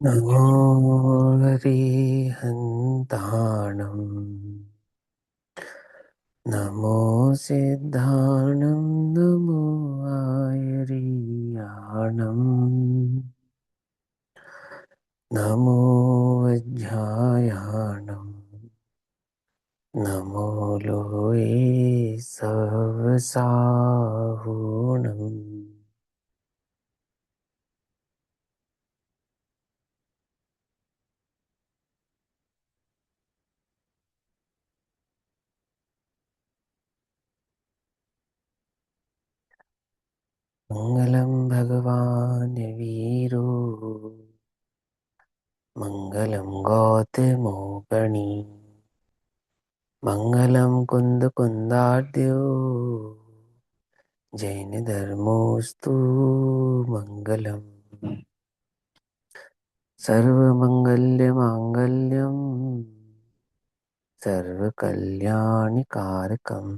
नमो हरिहन्ताणम् नमो सिद्धाणं नमो आयर्याणम् नमो वज्रायाणम् नमो लोये सवसाहुणम्। मङ्गलं भगवान् वीरो मङ्गलं गौतमोपणी मङ्गलं कुन्दकुन्दाढ्यो जैनधर्मोऽस्तु मङ्गलम्। सर्वमङ्गल्यमाङ्गल्यं सर्वकल्याणिकारकम्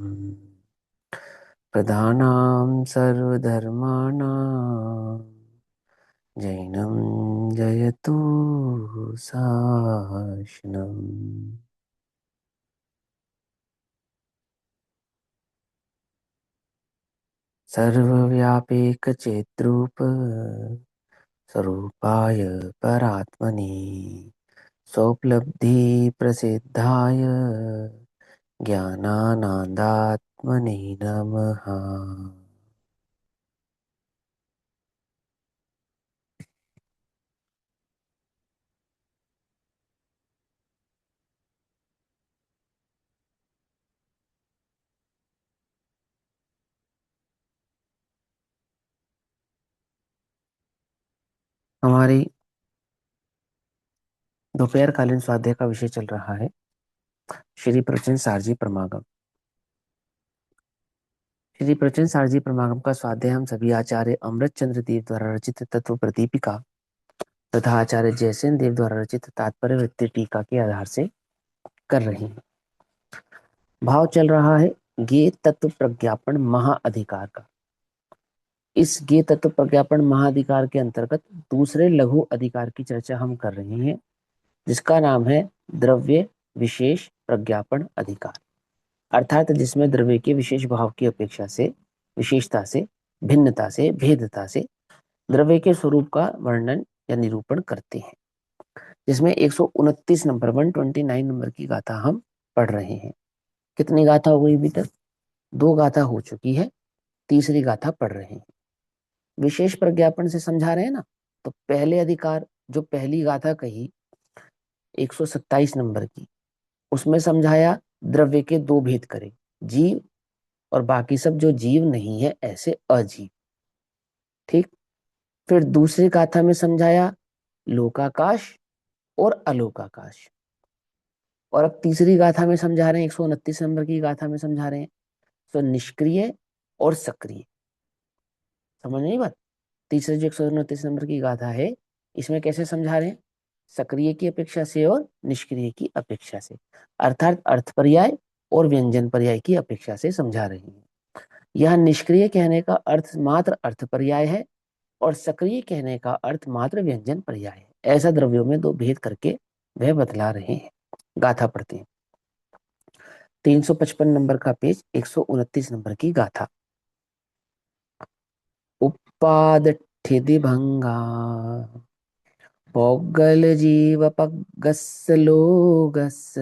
प्रधानां सर्वधर्माणां जैनं जयतु शासनम्। सर्वव्यापीकचेद्रूप स्वरूपाय परात्मने स्वोपलब्धिप्रसिद्धाय ज्ञानानन्दात्मने नमः। हमारी दोपहरकालीन स्वाध्याय का विषय चल रहा है श्री प्रचन सारजी प्रमागम। श्री प्रचन सारजी प्रमागम का स्वाध्याय हम सभी आचार्य अमृत चंद्र देव द्वारा रचित तत्व प्रदीपिका तथा आचार्य जयसेन देव द्वारा रचित तात्पर्य वृत्ति टीका के आधार से कर रहे हैं। भाव चल रहा है ज्ञेय तत्व प्रज्ञापन महाअधिकार का। इस ज्ञेय तत्व प्रज्ञापन महाअधिकार के अंतर्गत दूसरे लघु अधिकार की चर्चा हम कर रहे हैं, जिसका नाम है द्रव्य विशेष प्रज्ञापन अधिकार, अर्थात जिसमें द्रव्य के विशेष भाव की अपेक्षा से, विशेषता से, भिन्नता से, भेदता से द्रव्य के स्वरूप का वर्णन या निरूपण करते हैं। जिसमें 129 नंबर 129 नंबर की गाथा हम पढ़ रहे हैं। कितनी गाथा हो गई अभी तक? 2 गाथा हो चुकी है, तीसरी गाथा पढ़ रहे हैं। विशेष प्रज्ञापन से समझा रहे हैं ना, तो पहले अधिकार जो पहली गाथा कही 127 नंबर की, उसमें समझाया द्रव्य के 2 भेद करे, जीव और बाकी सब जो जीव नहीं है ऐसे अजीव। ठीक। फिर दूसरी गाथा में समझाया लोकाकाश और अलोकाकाश। और अब तीसरी गाथा में समझा रहे हैं, 129 नंबर की गाथा में समझा रहे हैं तो निष्क्रिय और सक्रिय। समझ नहीं बात? तीसरे जो 129 नंबर की गाथा है, इसमें कैसे समझा रहे हैं? सक्रिय की अपेक्षा से और निष्क्रिय की अपेक्षा से, अर्थात अर्थ पर्याय और व्यंजन पर्याय की अपेक्षा से समझा रहे हैं। यह निष्क्रिय कहने का अर्थ मात्र अर्थ पर्याय है और सक्रिय कहने का अर्थ मात्र व्यंजन पर्याय है। ऐसा द्रव्यों में 2 भेद करके वह बतला रहे हैं। गाथा पढ़ते हैं। 355 नंबर का पेज, 129 नंबर की गाथा। उपादठिति भंगा पौगल जीव पग्गस्य लोगस्य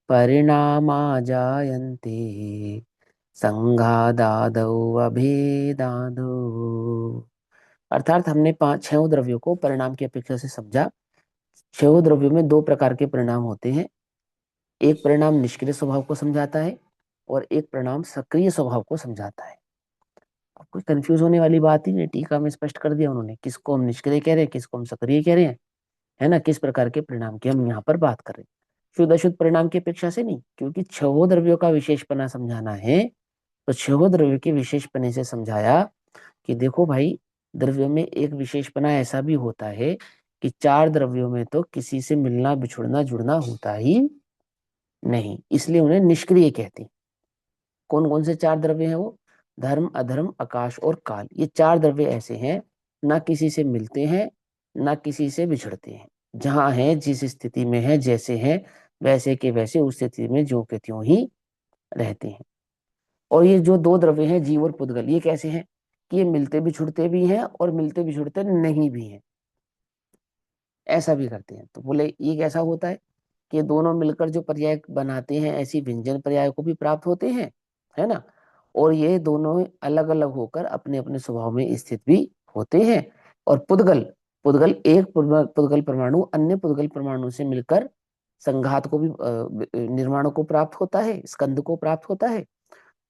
परिणामा जायन्ते संघादादौ अभेदादौ। अर्थात हमने 6 द्रव्यों को परिणाम की अपेक्षा से समझा। 6 द्रव्यों में 2 प्रकार के परिणाम होते हैं। एक परिणाम निष्क्रिय स्वभाव को समझाता है और एक परिणाम सक्रिय स्वभाव को समझाता है। कोई कंफ्यूज होने वाली बात ही नहीं, टीका में स्पष्ट कर दिया उन्होंने, किसको हम निष्क्रिय कह रहे हैं, किसको हम सक्रिय कह रहे हैं, है ना। किस प्रकार के परिणाम की हम यहाँ पर बात कर रहे हैं, शुद्ध अशुद्ध परिणाम की अपेक्षा से नहीं, क्योंकि 6 द्रव्यों का विशेषपना समझाना है। तो 6 द्रव्य के विशेषपने से समझाया कि देखो भाई, द्रव्यों में एक विशेषपना ऐसा भी होता है कि 4 द्रव्यों में तो किसी से मिलना बिछुड़ना जुड़ना होता ही नहीं, इसलिए उन्हें निष्क्रिय कहते हैं। कौन कौन से 4 द्रव्य हैं वो? धर्म, अधर्म, आकाश और काल। ये 4 द्रव्य ऐसे हैं, ना किसी से मिलते हैं ना किसी से बिछड़ते हैं। जहां हैं, जिस स्थिति में है, जैसे हैं वैसे के वैसे उस स्थिति में ज्यों के त्यों ही रहते हैं। और ये जो दो द्रव्य हैं, जीव और पुद्गल, ये कैसे हैं कि ये मिलते बिछुड़ते भी हैं और मिलते बिछुड़ते नहीं भी हैं, ऐसा भी करते हैं। तो बोले ये कैसा होता है कि ये दोनों मिलकर जो पर्याय बनाते हैं, ऐसी व्यंजन पर्याय को भी प्राप्त होते हैं, है ना। और ये दोनों अलग अलग होकर अपने अपने स्वभाव में स्थित भी होते हैं। और पुद्गल, पुद्गल एक पुद्गल परमाणु अन्य पुद्गल परमाणु से मिलकर संघात को भी निर्माण को प्राप्त होता है, स्कंद को प्राप्त होता है।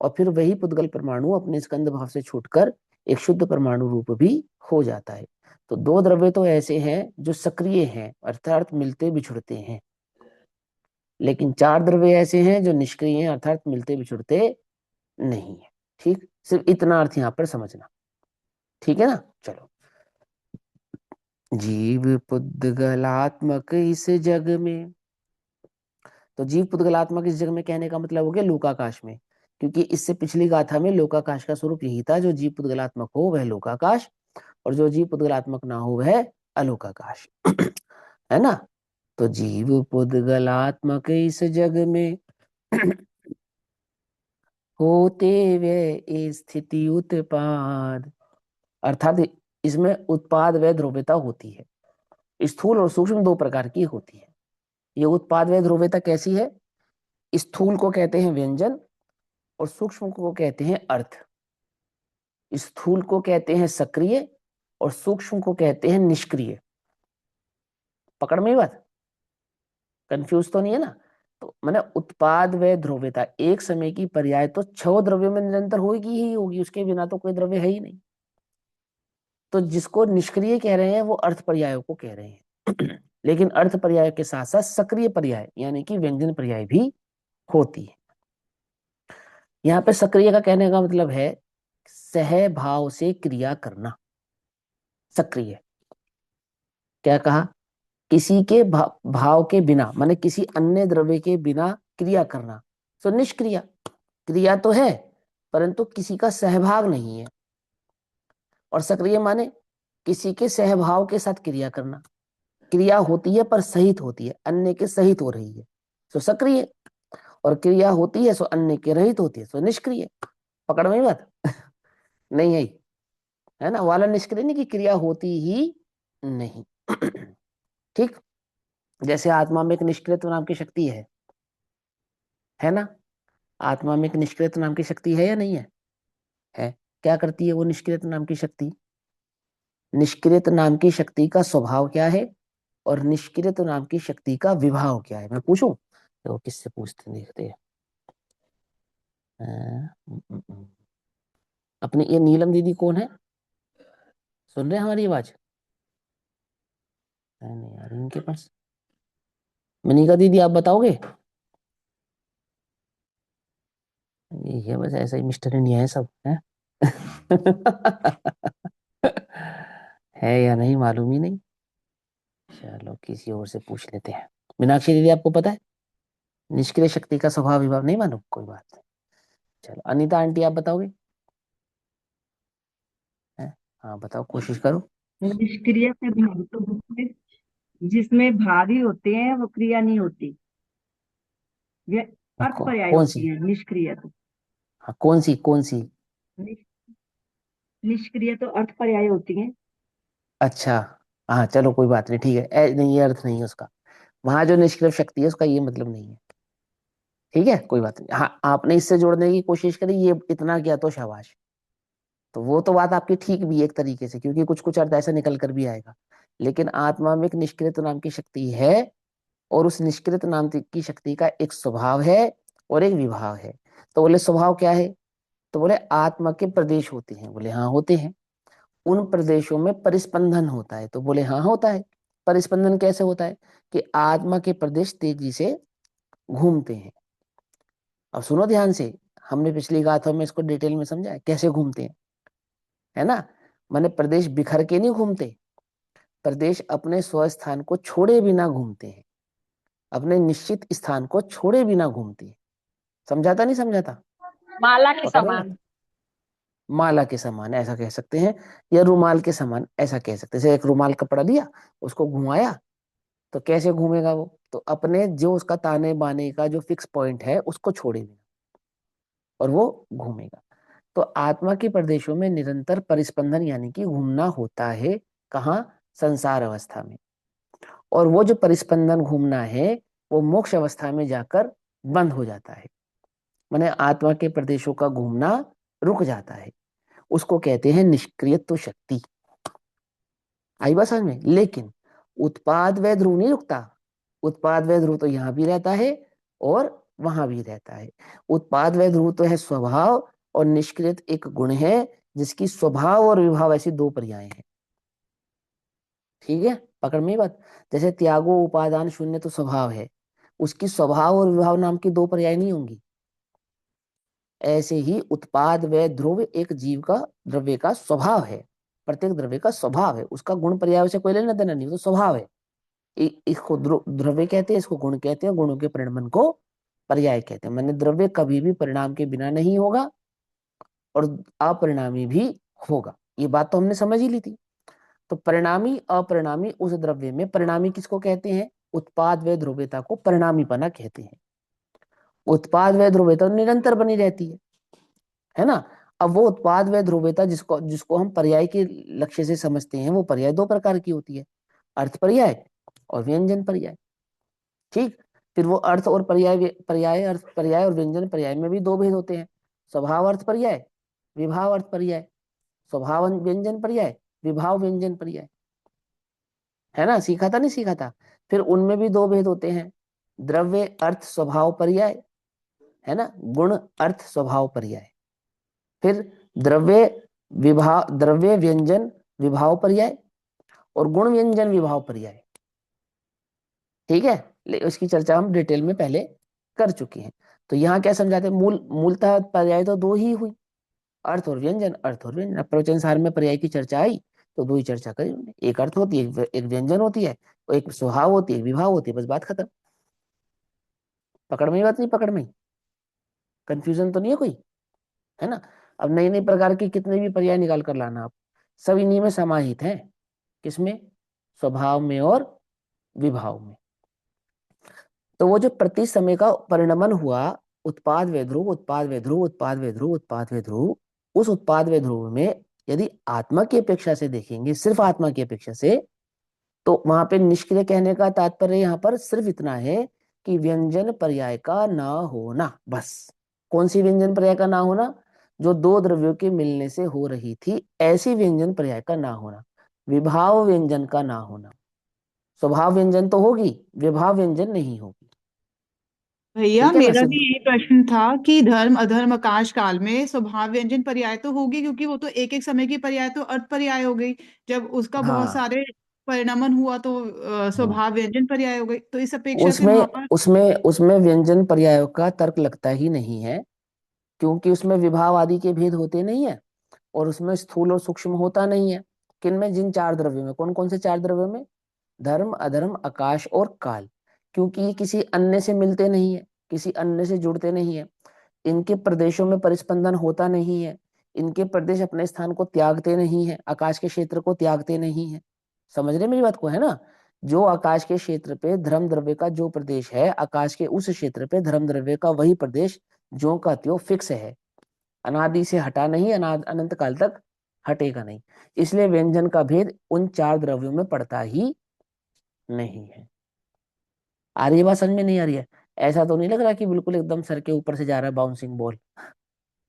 और फिर वही पुद्गल परमाणु अपने स्कंद भाव से छूटकर एक शुद्ध परमाणु रूप भी हो जाता है। तो दो द्रव्य तो ऐसे हैं जो सक्रिय हैं, अर्थात मिलते बिछुड़ते हैं। लेकिन चार द्रव्य ऐसे हैं जो निष्क्रिय हैं, अर्थात मिलते बिछुड़ते नहीं है। ठीक, सिर्फ इतना अर्थ यहाँ पर समझना। ठीक है ना। चलो, जीव पुद्गलात्मक इस जग में। तो जीव पुद्गलात्मक इस जग में कहने का मतलब हो गया लोकाकाश में, क्योंकि इससे पिछली गाथा में लोकाकाश का स्वरूप यही था, जो जीव पुद्गलात्मक हो वह लोकाकाश, और जो जीव पुद्गलात्मक ना हो वह अलोकाकाश। है ना। तो जीव पुद्गलात्मक इस जग में होते वे स्थिति उत्पाद, अर्थात इसमें उत्पाद व ध्रुवता होती है। स्थूल और सूक्ष्म दो प्रकार की होती है। ये उत्पाद व ध्रुवता कैसी है? स्थूल को कहते हैं व्यंजन और सूक्ष्म को कहते हैं अर्थ। स्थूल को कहते हैं सक्रिय और सूक्ष्म को कहते हैं निष्क्रिय। पकड़ में ही बात, कंफ्यूज तो नहीं है ना। तो मैंने उत्पाद व ध्रुवता, एक समय की पर्याय तो छह द्रव्यों में निरंतर होगी ही होगी, उसके बिना तो कोई द्रव्य है ही नहीं। तो जिसको निष्क्रिय कह रहे हैं वो अर्थ पर्यायों को कह रहे हैं। लेकिन अर्थ पर्याय के साथ साथ सक्रिय पर्याय यानी कि व्यंजन पर्याय भी होती है। यहाँ पे सक्रिय का कहने का मतलब है सहभाव से क्रिया करना। सक्रिय, क्या कहा? किसी के भाव के बिना, माने किसी अन्य द्रव्य के बिना क्रिया करना। तो निष्क्रिया, क्रिया तो है परंतु किसी का सहभाग नहीं है। और सक्रिय माने किसी के सहभाव के साथ क्रिया करना। क्रिया होती है पर सहित होती है, अन्य के सहित हो रही है तो सक्रिय, और क्रिया होती है सो अन्य के रहित होती है सो निष्क्रिय। पकड़ में बात नहीं आई? है ना, वाला निष्क्रिय नहीं कि क्रिया होती ही नहीं। ठीक, जैसे आत्मा में एक निष्क्रियत्व नाम की शक्ति है ना। आत्मा में एक निष्क्रियत्व नाम की शक्ति है या नहीं है? है। क्या करती है वो निष्क्रियत्व नाम की शक्ति? निष्क्रियत नाम की शक्ति का स्वभाव क्या है और निष्क्रियत नाम की शक्ति का विभाव क्या है? मैं पूछूं तो किससे पूछते देखते हैं। अपनी ये नीलम दीदी कौन है? सुन रहे हैं हमारी आवाज? नहीं यार इनके पास। मनिका दीदी आप बताओगे? ये है बस, ऐसा ही मिस्टर इंडिया है सब है। है या नहीं मालूम ही नहीं। चलो किसी और से पूछ लेते हैं। मीनाक्षी दीदी आपको पता है निष्क्रिय शक्ति का स्वभाव विभाव? नहीं मालूम, कोई बात नहीं। चलो अनीता आंटी आप बताओगे? हैं? हाँ बताओ, कोशिश करो। निष्क्रिय से भाव तो जिसमें जिसमें भाव ही होते हैं वो क्रिया नहीं होती। ये अर्थ पर्याय कौन होती सी? है निष्क्रिय तो। हाँ कौन सी कौन सी? निष- निष्क्रिय तो अर्थ पर्याय होती है। अच्छा, हाँ चलो कोई बात नहीं, ठीक है। नहीं ये अर्थ नहीं है उसका। वहां जो निष्क्रिय शक्ति है उसका ये मतलब नहीं है। ठीक है कोई बात नहीं। हाँ आपने इससे जोड़ने की कोशिश करी, ये इतना किया तो शाबाश। तो वो तो बात आपकी ठीक भी है एक तरीके से, क्योंकि कुछ कुछ अर्थ ऐसा निकल कर भी आएगा। लेकिन आत्मा में एक निष्क्रिय नाम की शक्ति है, और उस निष्क्रिय नाम की शक्ति का एक स्वभाव है और एक विभाव है। तो बोले स्वभाव क्या है? तो बोले आत्मा के प्रदेश होते हैं। बोले हाँ होते हैं। उन प्रदेशों में परिस्पंदन होता है। तो बोले हाँ होता है। परिस्पंदन कैसे होता है? कि आत्मा के प्रदेश तेजी से घूमते हैं। अब सुनो ध्यान से, हमने पिछली गाथों में इसको डिटेल में समझा है कैसे घूमते हैं, है ना। माने प्रदेश बिखर के नहीं घूमते, प्रदेश अपने स्वस्थान को छोड़े बिना घूमते हैं, अपने निश्चित स्थान को छोड़े बिना घूमते हैं। समझाता नहीं समझाता? माला के पकड़ रहे हैं? समान। माला के समान ऐसा कह सकते हैं, या रुमाल के समान ऐसा कह सकते हैं। जैसे एक रुमाल कपड़ा लिया, उसको घुमाया, तो कैसे घूमेगा वो, तो अपने जो उसका ताने बाने का जो फिक्स पॉइंट है उसको छोड़ेगा और वो घूमेगा। तो आत्मा के प्रदेशों में निरंतर परिस्पंदन यानी कि घूमना होता है। कहाँ? संसार अवस्था में। और वो जो परिस्पंदन घूमना है वो मोक्ष अवस्था में जाकर बंद हो जाता है। माने आत्मा के प्रदेशों का घूमना रुक जाता है। उसको कहते हैं निष्क्रियत्व शक्ति। आई बात समझ में? लेकिन उत्पाद व ध्रुव नहीं रुकता। उत्पाद व ध्रुव तो यहां भी रहता है और वहां भी रहता है। उत्पाद व ध्रुव तो है स्वभाव, और निष्क्रियत एक गुण है जिसकी स्वभाव और विभाव ऐसी दो पर्याय हैं। ठीक है, पकड़ में ये बात। जैसे त्यागो उपादान शून्य तो स्वभाव है, उसकी स्वभाव और विभाव नाम की दो पर्याय नहीं होंगी। ऐसे ही उत्पाद व ध्रुव एक जीव का, द्रव्य का स्वभाव है। प्रत्येक द्रव्य का स्वभाव है, उसका गुण पर्याय से कोई लेना देना नहीं, तो स्वभाव है। इसको द्रव्य कहते हैं, इसको गुण कहते हैं, गुणों के परिणमन को पर्याय कहते हैं। मैंने द्रव्य कभी भी परिणाम के बिना नहीं होगा और अपरिणामी भी होगा, ये बात तो हमने समझ ही ली थी। तो परिणामी अपरिणामी उस द्रव्य में, परिणामी किसको कहते हैं? उत्पाद व ध्रुवता को परिणामीपना कहते हैं। उत्पाद व ध्रुवता निरंतर बनी रहती है ना। अब वो उत्पाद व ध्रुवता जिसको जिसको हम पर्याय के लक्ष्य से समझते हैं, वो पर्याय दो प्रकार की होती है, अर्थ पर्याय और व्यंजन पर्याय। ठीक। फिर वो अर्थ और पर्याय, पर्याय अर्थ पर्याय और व्यंजन पर्याय में भी दो भेद होते हैं। स्वभाव अर्थ पर्याय, विभाव अर्थ पर्याय। स्वभाव व्यंजन पर्याय, विभाव व्यंजन पर्याय। है ना, सीखा था नहीं सीखा था? फिर उनमें भी दो भेद होते हैं, द्रव्य अर्थ स्वभाव पर्याय, है ना, गुण अर्थ स्वभाव पर्याय। फिर द्रव्य विभाव, द्रव्य व्यंजन विभाव पर्याय, और गुण व्यंजन विभाव पर्याय। ठीक है, उसकी चर्चा हम डिटेल में पहले कर चुके हैं। तो यहाँ क्या समझाते हैं? मूलतः पर्याय तो दो ही हुई, अर्थ और व्यंजन, अर्थ और व्यंजन। प्रवचन सार में पर्याय की चर्चा आई तो दो ही चर्चा करी उन्होंने, एक अर्थ होती है, एक व्यंजन होती है, और एक स्वभाव होती है, एक विभाव होती है, बस बात खत्म। पकड़ में ही बात नहीं? पकड़ में? कंफ्यूजन तो नहीं है कोई? है ना। अब नई नई प्रकार के कितने भी पर्याय निकाल कर लाना आप, सब इन्हीं में समाहित हैं। किसमें? स्वभाव में और विभाव में। तो वो जो प्रति समय का परिणमन हुआ, उत्पाद व ध्रुव, उत्पाद व ध्रुव, उत्पाद व ध्रुव, उत्पाद व ध्रुव, उस उत्पाद व ध्रुव में यदि आत्मा की अपेक्षा से देखेंगे, सिर्फ आत्मा की अपेक्षा से, तो वहां पे निष्क्रिय कहने का तात्पर्य यहाँ पर सिर्फ इतना है कि व्यंजन पर्याय का ना होना, बस। कौन सी व्यंजन पर्याय का ना होना? जो दो द्रव्यों के मिलने से हो रही थी ऐसी व्यंजन पर्याय का ना होना, विभाव व्यंजन का ना होना। स्वभाव व्यंजन तो होगी, विभाव व्यंजन नहीं होगी। भैया ठीक है ना मेरा भी सिद्ध? यही प्रश्न था कि धर्म अधर्म आकाश काल में स्वभाव व्यंजन पर्याय तो होगी, क्योंकि वो तो एक एक समय की पर्याय तो अर्थ पर्याय हो गई। जब उसका बहुत हाँ। सारे परिणमन हुआ तो हम्म। स्वभाव व्यंजन पर्याय हो गई, तो इस अपेक्षा से वहां उसमें पर। उसमें उसमें व्यंजन पर्यायों का तर्क लगता ही नहीं है, क्योंकि उसमें विभाव आदि के भेद होते नहीं है, और उसमें स्थूल और सूक्ष्म होता नहीं है। किनमें? जिन चार द्रव्यों में। कौन कौन से चार द्रव्यों में? धर्म अधर्म आकाश और काल। क्योंकि ये किसी अन्य से मिलते नहीं है, किसी अन्य से जुड़ते नहीं है, इनके प्रदेशों में परिस्पंदन होता नहीं है, इनके प्रदेश अपने स्थान को त्यागते नहीं है, आकाश के क्षेत्र को त्यागते नहीं है। समझ रहे मेरी बात को? है ना। जो आकाश के क्षेत्र पे धर्म द्रव्य का जो प्रदेश है, आकाश के उस क्षेत्र पे धर्म द्रव्य का वही प्रदेश जो का त्यों फिक्स है, अनादि से हटा नहीं, अनंत काल तक हटेगा नहीं। इसलिए व्यंजन का भेद उन चार द्रव्यों में पड़ता ही नहीं है। आ रही है बात? समझ में नहीं आ रही है? ऐसा तो नहीं लग रहा कि बिल्कुल एकदम सर के ऊपर से जा रहा है बाउंसिंग बॉल?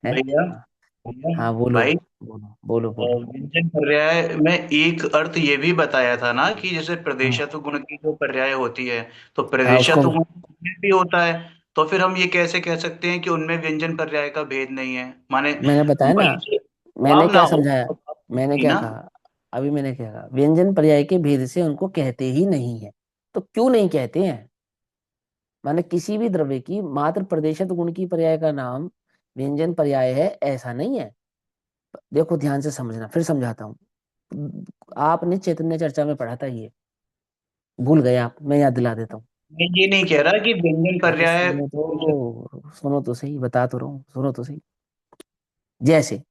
है। भैया हाँ। भैया हाँ बोलो। भाई, बोलो बोलो बोलो। व्यंजन पर्याय में एक अर्थ ये भी बताया था ना कि जैसे हाँ। प्रदेशत्व गुण की जो पर्याय होती है, तो हाँ उसको प्रदेशत्व गुण में भी होता है। तो फिर हम ये कैसे कह सकते हैं कि उनमें व्यंजन पर्याय का भेद नहीं है? माने मैंने बताया ना, वही से मैंने भाव ना क्या हो समझाया, तो भाव मैंने नहीं क्या ना। कहा? अभी मैंने क्या कहा? व्यंजन पर्याय के भेद से उनको कहते ही नहीं है। तो क्यों नहीं कहते हैं? माने किसी भी द्रव्य की मात्र प्रदेशत गुण की पर्याय का नाम व्यंजन पर्याय है ऐसा नहीं है। देखो ध्यान से समझना, फिर समझाता हूँ। आपने चैतन्य चर्चा में पढ़ा था ये, भूल गए आप? मैं याद दिला देता हूँ। मैं ये नहीं कह रहा कि व्यंजन अरे पर्याय सुनो तो, सुनो तो सही, बता तो रहा हूँ, सुनो तो सही। जैसे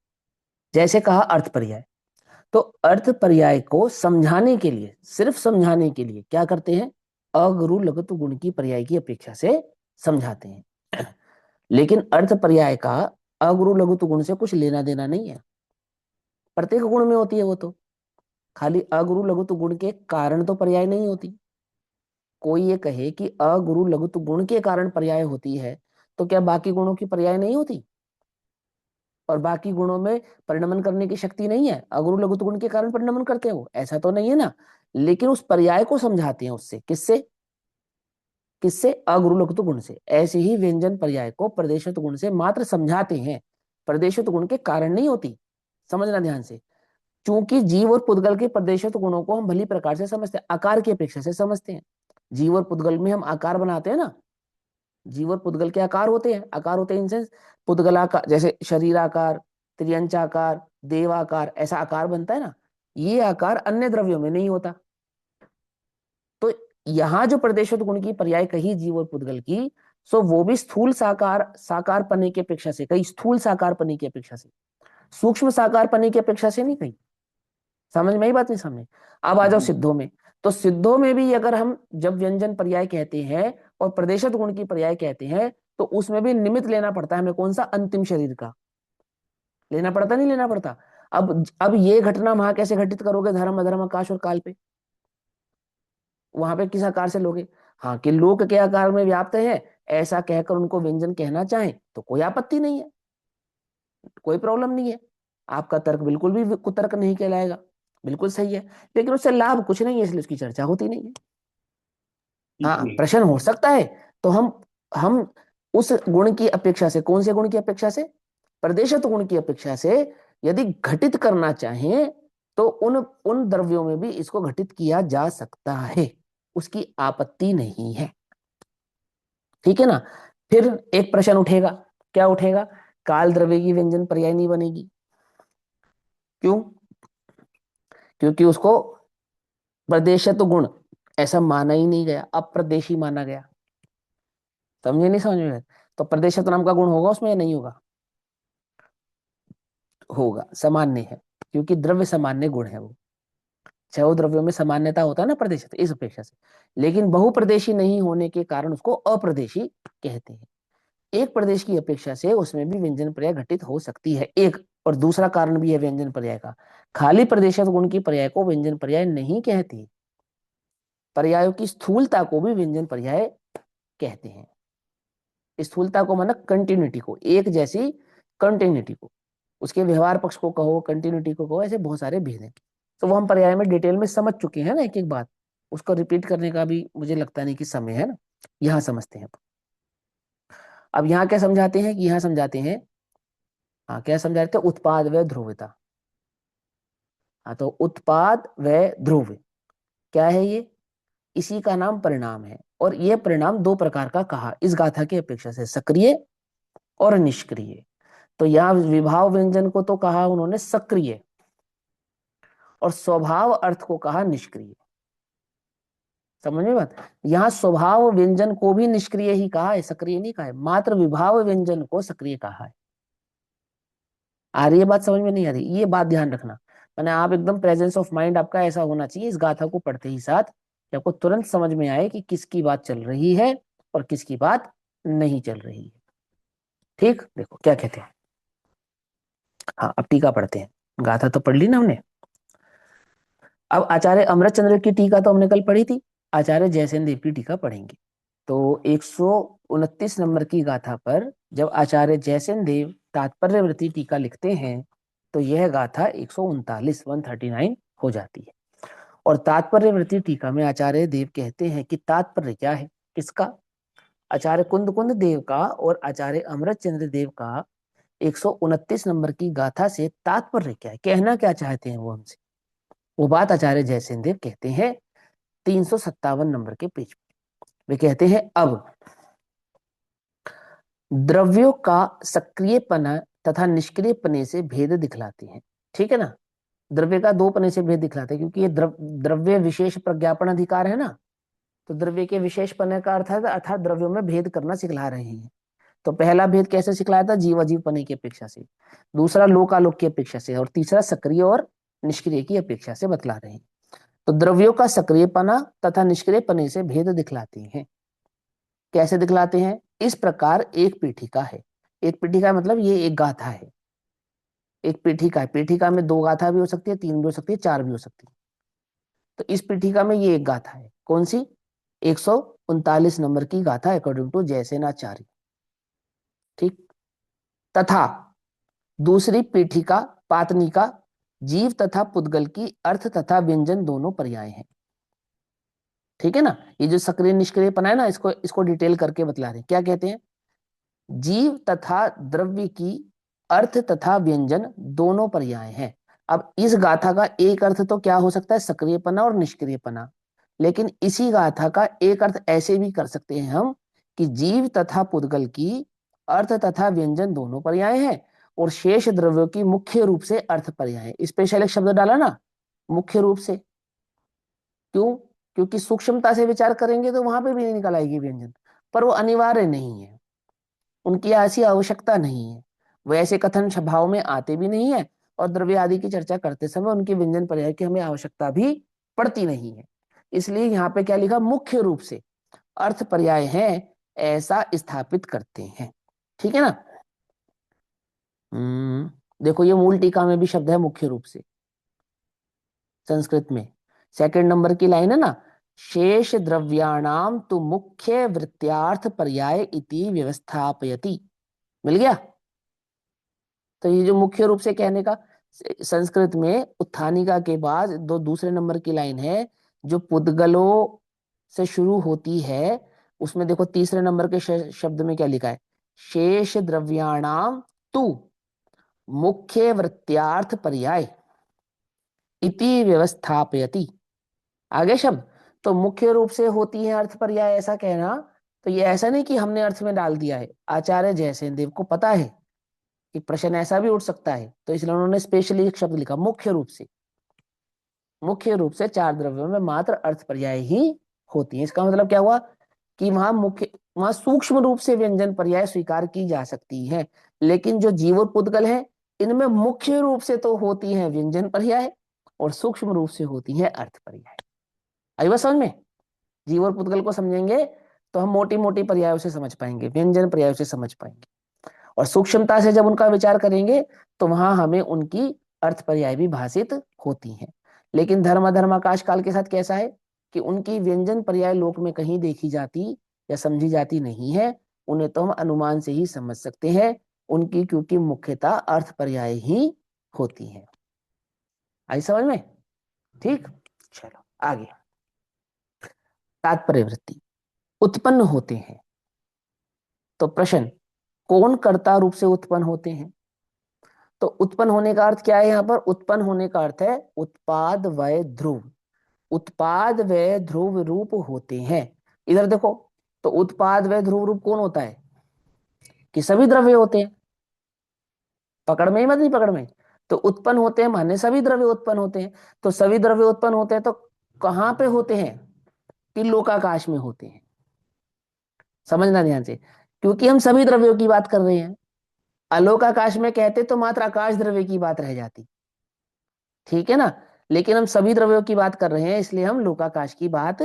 जैसे कहा अर्थ पर्याय, तो अर्थ पर्याय को समझाने के लिए, सिर्फ समझाने के लिए क्या करते हैं, अगुरु लघुत्व गुण की पर्याय की अपेक्षा से समझाते हैं। लेकिन अर्थ पर्याय का अगुरु लघुत्व गुण से कुछ लेना देना नहीं है, प्रत्येक गुण में होती है वो तो, खाली अगुरु लघुत्व गुण के कारण तो पर्याय नहीं होती। कोई ये कहे कि अगुरु लघुत्व गुण के कारण पर्याय होती है, तो क्या बाकी गुणों की पर्याय नहीं होती, और बाकी गुणों में परिणमन करने की शक्ति नहीं है, अगुरु लघुत्व गुण के कारण परिणमन करते हैं वो, ऐसा तो नहीं है ना। लेकिन उस पर्याय को समझाते हैं उससे, किससे, किससे, अगुरु लघुत्व गुण से। ऐसे ही व्यंजन पर्याय को प्रदेशत्व गुण से मात्र समझाते हैं, प्रदेशत्व गुण के कारण नहीं होती, समझना ध्यान से। चूंकि जीव और पुद्गल के प्रदेशत्व गुणों को हम भली प्रकार से समझते हैं, आकार की अपेक्षा से समझते हैं। जीव और पुद्गल में हम आकार बनाते हैं ना, जीव और पुद्गल के आकार होते हैं, आकार होते हैं इन सेंस पुद्गलाकार, जैसे शरीराकार, त्रियंचाकार, देवाकार, ऐसा आकार बनता है ना, ये आकार अन्य द्रव्यों में नहीं होता। तो यहाँ जो प्रदेशत्व गुण की पर्याय कही जीव और पुद्गल की, सो वो भी स्थूल साकार साकार पने की अपेक्षा से कही, स्थूल साकार पने की अपेक्षा से, सूक्ष्म साकार पने की अपेक्षा से नहीं कही। समझ में आई बात नहीं सामने। अब आ जाओ जी सिद्धों में, तो सिद्धों में भी अगर हम जब व्यंजन पर्याय कहते हैं और प्रदेशत गुण की पर्याय कहते हैं, तो उसमें भी निमित्त लेना पड़ता है हमें, कौन सा, अंतिम शरीर का लेना पड़ता, नहीं लेना पड़ता। अब ये घटना वहां कैसे घटित करोगे, धर्म अधर्म आकाश और काल पे, वहां पे किस आकार से लोगे। हाँ, कि लोक के आकार में व्याप्त है, ऐसा कहकर उनको व्यंजन कहना चाहें तो कोई आपत्ति नहीं है, कोई प्रॉब्लम नहीं है, आपका तर्क बिल्कुल भी कुतर्क नहीं कहलाएगा, बिल्कुल सही है। लेकिन उससे लाभ कुछ नहीं है, इसलिए उसकी चर्चा होती नहीं है। हाँ, जी प्रश्न हो सकता है, तो हम उस गुण की अपेक्षा से, कौन से गुण की अपेक्षा से, प्रदेशत गुण की अपेक्षा से यदि घटित करना चाहें, तो उन उन द्रव्यों में भी इसको घटित किया जा सकता है, उसकी आपत्ति नहीं है, ठीक है ना। फिर एक प्रश्न उठेगा, क्या उठेगा, काल द्रव्य की व्यंजन पर्याय नहीं बनेगी, क्यों, क्योंकि उसको प्रदेशत्व गुण ऐसा माना ही नहीं गया, अप्रदेशी माना गया। समझे नहीं, समझ में, तो प्रदेशत्व नाम का गुण होगा उसमें या नहीं होगा, होगा, सामान्य है, क्योंकि द्रव्य सामान्य गुण है वो, छह द्रव्यों में सामान्यता होता है ना प्रदेशत्व, इस अपेक्षा से। लेकिन बहुप्रदेशी नहीं होने के कारण उसको अप्रदेशी कहते हैं। एक प्रदेश की अपेक्षा से उसमें भी व्यंजन पर्याय घटित हो सकती है, एक और दूसरा कारण भी है व्यंजन पर्याय का, खाली प्रदेशत्व गुण की पर्याय को व्यंजन पर्याय नहीं कहती, पर्यायों की स्थूलता को भी व्यंजन पर्याय कहते हैं। स्थूलता को माना कंटिन्यूटी को, एक जैसी कंटिन्यूटी को, उसके व्यवहार पक्ष को कहो, कंटिन्यूटी को कहो, ऐसे बहुत सारे भेद हैं। तो वो हम पर्याय में डिटेल में समझ चुके हैं ना, एक एक बात, उसको रिपीट करने का भी मुझे लगता नहीं कि समय है ना, यहाँ समझते हैं। अब यहाँ क्या समझाते हैं, कि यहाँ समझाते हैं, हाँ क्या समझाते हैं, उत्पाद व ध्रुवता। हाँ, तो उत्पाद व ध्रुव क्या है ये, इसी का नाम परिणाम है, और यह परिणाम दो प्रकार का कहा इस गाथा की अपेक्षा से, सक्रिय और निष्क्रिय। तो यहाँ विभाव व्यंजन को तो कहा उन्होंने सक्रिय, और स्वभाव अर्थ को कहा निष्क्रिय। समझ में बात, यहाँ स्वभाव व्यंजन को भी निष्क्रिय ही कहा है, सक्रिय नहीं कहा है, मात्र विभाव व्यंजन को सक्रिय कहा है। आ रही है बात, समझ में नहीं आ रही, ये बात ध्यान रखना। मैंने आप एकदम प्रेजेंस ऑफ माइंड आपका ऐसा होना चाहिए इस गाथा को पढ़ते ही साथ, कि आपको तुरंत समझ में आए कि किसकी बात चल रही है और किसकी बात नहीं चल रही है। ठीक, देखो क्या कहते हैं। हाँ, अब टीका पढ़ते हैं, गाथा तो पढ़ ली ना हमने। अब आचार्य अमृतचंद्र की टीका तो हमने कल पढ़ी थी, आचार्य जयसेन देव की टीका पढ़ेंगे। तो 129 नंबर की गाथा पर जब आचार्य जयसेन देव तात्पर्यवृत्ति टीका लिखते हैं, तो यह गाथा 139 हो जाती है। और तात्पर्यवृत्ति टीका में आचार्य देव कहते हैं कि तात्पर्य क्या है, किसका, आचार्य कुंद कुंद देव का और आचार्य अमृतचंद्र देव का 129 नंबर की गाथा से तात्पर्य क्या है, कहना क्या चाहते हैं वो हमसे, वो बात आचार्य जयसेन देव कहते हैं 357 नंबर के पेज पे। वे कहते हैं, अब द्रव्यों का सक्रियपना तथा निष्क्रियपने से भेद दिखलाते हैं, ठीक है ना। द्रव्य का दो पने से भेद दिखलाते हैं, क्योंकि ये द्रव्य विशेष प्रज्ञापन अधिकार है ना, तो द्रव्य के विशेष पने का अर्थ है, अर्थात द्रव्यों में भेद करना सिखला रहे हैं। तो पहला भेद कैसे सिखलाया था? जीव अजीवपने की अपेक्षा से, दूसरा लोकालोक की अपेक्षा से, और तीसरा सक्रिय और निष्क्रिय की अपेक्षा से बतला रहे हैं। तो द्रव्यों का सक्रियपना तथा निष्क्रियपने से भेद दिखलाते हैं। कैसे दिखलाते हैं? इस प्रकार एक पीठिका है, एक पीठिका मतलब ये एक गाथा है, एक पीठिका है, पीठिका में दो गाथा भी हो सकती है, तीन भी हो सकती है, चार भी हो सकती है। तो इस पीठिका में ये एक गाथा है, कौन सी? 139 नंबर की गाथा अकॉर्डिंग टू जयसेनाचार्य। ठीक। तथा दूसरी पीठिका पातनिका जीव तथा पुद्गल की अर्थ तथा व्यंजन दोनों पर्याय हैं। ठीक है ना? ये जो सक्रिय निष्क्रियपना है ना, इसको इसको डिटेल करके बतला रहे हैं। क्या कहते हैं? जीव तथा द्रव्य की अर्थ तथा व्यंजन दोनों पर्याय हैं। अब इस गाथा का एक अर्थ तो क्या हो सकता है? सक्रियपना और निष्क्रियपना। लेकिन इसी गाथा का एक अर्थ ऐसे भी कर सकते हैं हम कि जीव तथा पुद्गल की अर्थ तथा व्यंजन दोनों पर्याय हैं और शेष द्रव्यों की मुख्य रूप से अर्थ पर्याय। स्पेशल एक शब्द डाला ना, मुख्य रूप से। क्यों? क्योंकि सूक्ष्मता से विचार करेंगे तो वहां पे भी नहीं निकल आएगी व्यंजन, पर वो अनिवार्य नहीं है, उनकी ऐसी आवश्यकता नहीं है, वो ऐसे कथन स्वभाव में आते भी नहीं है, और द्रव्य आदि की चर्चा करते समय उनके व्यंजन पर्याय की हमें आवश्यकता भी पड़ती नहीं है। इसलिए यहाँ पे क्या लिखा? मुख्य रूप से अर्थ पर्याय है, ऐसा स्थापित करते हैं। ठीक है ना? देखो ये मूल टीका में भी शब्द है मुख्य रूप से, संस्कृत में। सेकंड नंबर की लाइन है ना, शेष द्रव्याणाम तो मुख्य वृत्त्यार्थ पर्याय इति व्यवस्थापयति। मिल गया? तो ये जो मुख्य रूप से कहने का, संस्कृत में उत्थानिका के बाद दो दूसरे नंबर की लाइन है जो पुद्गलों से शुरू होती है, उसमें देखो तीसरे नंबर के शब्द में क्या लिखा है? शेष द्रव्याणाम तु मुख्य वृत्त्यार्थ पर्याय इति व्यवस्थापयति। आगे शब्द, तो मुख्य रूप से होती है अर्थ पर्याय, ऐसा कहना। तो ये ऐसा नहीं कि हमने अर्थ में डाल दिया है, आचार्य जयसेन देव को पता है कि प्रश्न ऐसा भी उठ सकता है, तो इसलिए उन्होंने स्पेशली एक शब्द लिखा मुख्य रूप से। मुख्य रूप से चार द्रव्यों में मात्र अर्थ पर्याय ही होती है। इसका मतलब क्या हुआ कि वहां सूक्ष्म रूप से व्यंजन पर्याय स्वीकार की जा सकती है, लेकिन जो जीव और पुद्गल है इनमें मुख्य रूप से तो होती है व्यंजन पर्याय और सूक्ष्म रूप से होती है अर्थ पर्याय। आई बात समझ में? जीव और पुद्गल को समझेंगे तो हम मोटी मोटी पर्यायों से समझ पाएंगे, व्यंजन पर्यायों से समझ पाएंगे, और सूक्ष्मता से जब उनका विचार करेंगे तो वहां हमें उनकी अर्थ पर्याय भी भाषित होती हैं। लेकिन धर्म धर्माकाश काल के साथ कैसा है कि उनकी व्यंजन पर्याय लोक में कहीं देखी जाती या समझी जाती नहीं है, उन्हें तो हम अनुमान से ही समझ सकते हैं उनकी, क्योंकि मुख्यतः अर्थ पर्याय ही होती है। आई समझ में? ठीक, चलो आगे। तात्पर्य वृत्ति उत्पन्न होते हैं। तो प्रश्न, कौन कर्ता रूप से उत्पन्न होते हैं? तो उत्पन्न होने का अर्थ क्या है? यहाँ पर उत्पन्न होने का अर्थ है उत्पाद वय ध्रुव। उत्पाद वय ध्रुव रूप होते हैं। इधर देखो, तो उत्पाद वय ध्रुव रूप कौन होता है? कि सभी द्रव्य होते हैं। पकड़ में ही मत, नहीं पकड़ में। तो उत्पन्न होते हैं माने सभी द्रव्य उत्पन्न होते हैं। तो सभी द्रव्य उत्पन्न होते हैं तो कहां पे होते हैं? कि लोकाकाश में होते हैं। समझना ध्यान से, क्योंकि हम सभी द्रव्यों की बात कर रहे हैं। आलोक आकाश में कहते तो मात्र आकाश द्रव्य की बात रह जाती। ठीक है ना? लेकिन हम सभी द्रव्यों की बात कर रहे हैं, इसलिए हम लोकाकाश की बात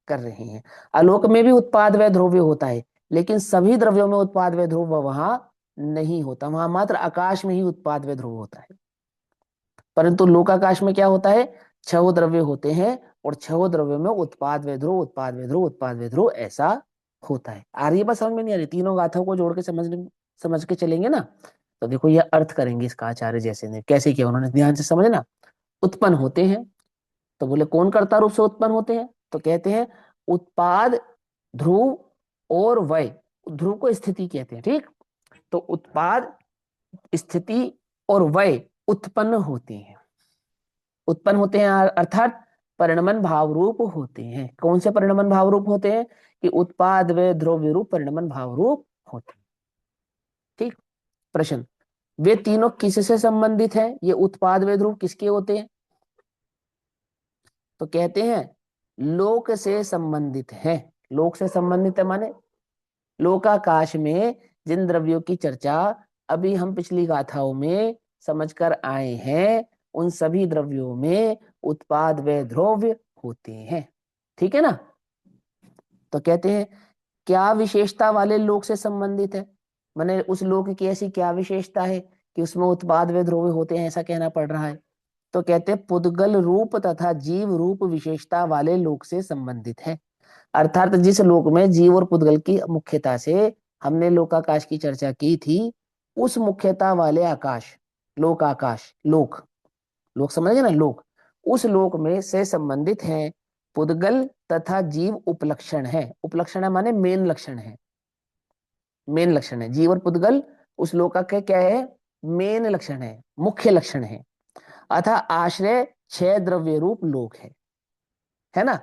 कर रहे हैं। आलोक में भी उत्पाद व ध्रुव होता है, लेकिन सभी द्रव्यों में उत्पाद व ध्रुव वहां नहीं होता, वहां मात्र आकाश में ही उत्पाद व ध्रुव होता है। परंतु लोकाकाश में क्या होता है? छह द्रव्य होते हैं और छह द्रव्यों में उत्पाद व ध्रुव, उत्पाद व ध्रुव, उत्पाद व ध्रुव, ऐसा होता है। आ रही है बात समझ में? नहीं आ रही? तीनों गाथाओं को जोड़ के समझ के चलेंगे ना, तो देखो ये अर्थ करेंगे इसका आचार्य जैसे ने कैसे किया उन्होंने, ध्यान से समझना। उत्पन्न होते हैं, तो बोले कौन कर्ता रूप से उत्पन्न होते हैं? तो कहते हैं उत्पाद, ध्रुव और वय। ध्रुव को स्थिति कहते हैं। ठीक, तो उत्पाद, स्थिति और वय उत्पन्न होते हैं। उत्पन्न होते हैं अर्थात परिणमन भाव रूप होते हैं। कौन से परिणमन भाव रूप होते हैं? कि उत्पाद व द्रव्य रूप परिणमन भाव रूप होते हैं। ठीक। प्रश्न, वे तीनों किससे संबंधित हैं? ये उत्पाद व ध्रुव किसके होते हैं? तो कहते हैं लोक से संबंधित है। लोक से संबंधित है माने लोकाकाश में जिन द्रव्यों की चर्चा अभी हम पिछली गाथाओं में समझकर आए हैं, उन सभी द्रव्यों में उत्पाद व द्रव्य होते हैं। ठीक है ना। तो कहते हैं क्या विशेषता वाले लोक से संबंधित है, माने उस लोक की ऐसी क्या विशेषता है कि उसमें उत्पाद व द्रव्य होते हैं, ऐसा कहना पड़ रहा है। तो कहते हैं पुद्गल रूप तथा जीव रूप विशेषता वाले लोक से संबंधित है। अर्थात जिस लोक में जीव और पुद्गल की मुख्यता से हमने लोकाकाश की चर्चा की थी, उस मुख्यता वाले आकाश, लोक आकाश, लोक, लोक समझ गए ना, लोक, उस लोक में से संबंधित है पुद्गल तथा जीव उपलक्षण है। उपलक्षण है माने मेन लक्षण है, मेन लक्षण है। जीव और पुद्गल उस लोक का क्या है, मेन लक्षण है, मुख्य लक्षण है। अतः आश्रय छह द्रव्य रूप लोक है ना,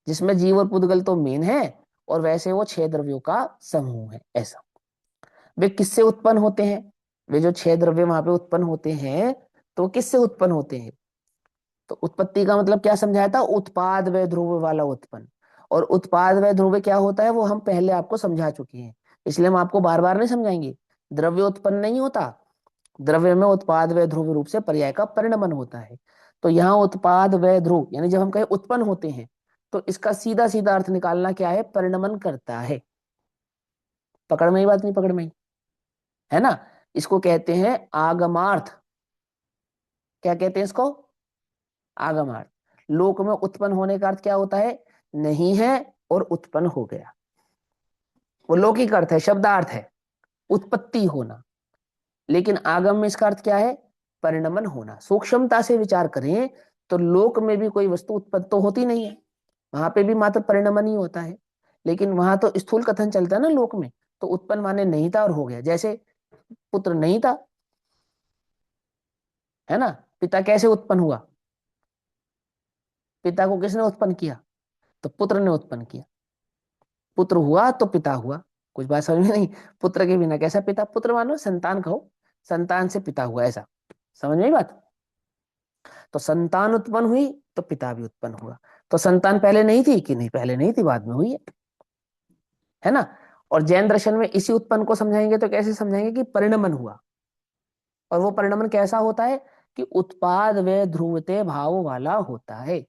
जिसमें जीव और पुद्गल तो मेन है और वैसे वो छह द्रव्यों का समूह है। ऐसा वे किससे उत्पन्न होते हैं, वे जो छह द्रव्य वहां पे उत्पन्न होते हैं तो किससे उत्पन्न होते हैं। तो उत्पत्ति का मतलब क्या समझाया था, उत्पाद व ध्रुव वाला उत्पन्न। और उत्पाद व ध्रुव क्या होता है वो हम पहले आपको समझा चुके हैं, इसलिए हम आपको बार बार नहीं समझाएंगे। द्रव्य उत्पन्न नहीं होता, द्रव्य में उत्पाद व ध्रुव रूप से पर्याय का परिणमन होता है। तो यहाँ उत्पाद व ध्रुव यानी जब हम कहीं उत्पन्न होते हैं तो इसका सीधा सीधा अर्थ निकालना क्या है, परिणमन करता है। पकड़ में ही बात, नहीं पकड़ में ही है ना। इसको कहते हैं आगमार्थ। क्या कहते हैं इसको, आगमार्थ। लोक में उत्पन्न होने का अर्थ क्या होता है, नहीं है और उत्पन्न हो गया, वो लौकिक अर्थ है, शब्दार्थ है, उत्पत्ति होना। लेकिन आगम में इसका अर्थ क्या है, परिणमन होना। सूक्ष्मता से विचार करें तो लोक में भी कोई वस्तु उत्पत्ति तो होती नहीं है, वहां पे भी मात्र परिणमन ही होता है। लेकिन वहां तो स्थूल कथन चलता है ना लोक में, तो उत्पन्न माने नहीं था और हो गया। जैसे पुत्र नहीं था, है ना, पिता कैसे उत्पन्न हुआ, पिता को किसने उत्पन्न किया, तो पुत्र ने उत्पन्न किया। पुत्र हुआ तो पिता हुआ। कुछ बात समझ में नहीं, पुत्र के बिना कैसा पिता, पुत्र मानो संतान कहो, संतान से पिता हुआ, ऐसा समझ में आई बात। तो संतान उत्पन्न हुई तो पिता भी उत्पन्न हुआ। तो संतान पहले नहीं थी कि नहीं, पहले नहीं थी, बाद में हुई है ना। और जैन दर्शन में इसी उत्पन्न को समझाएंगे तो कैसे समझाएंगे कि परिणमन हुआ। और वो परिणमन कैसा होता है कि उत्पाद व ध्रुवते भाव वाला होता है।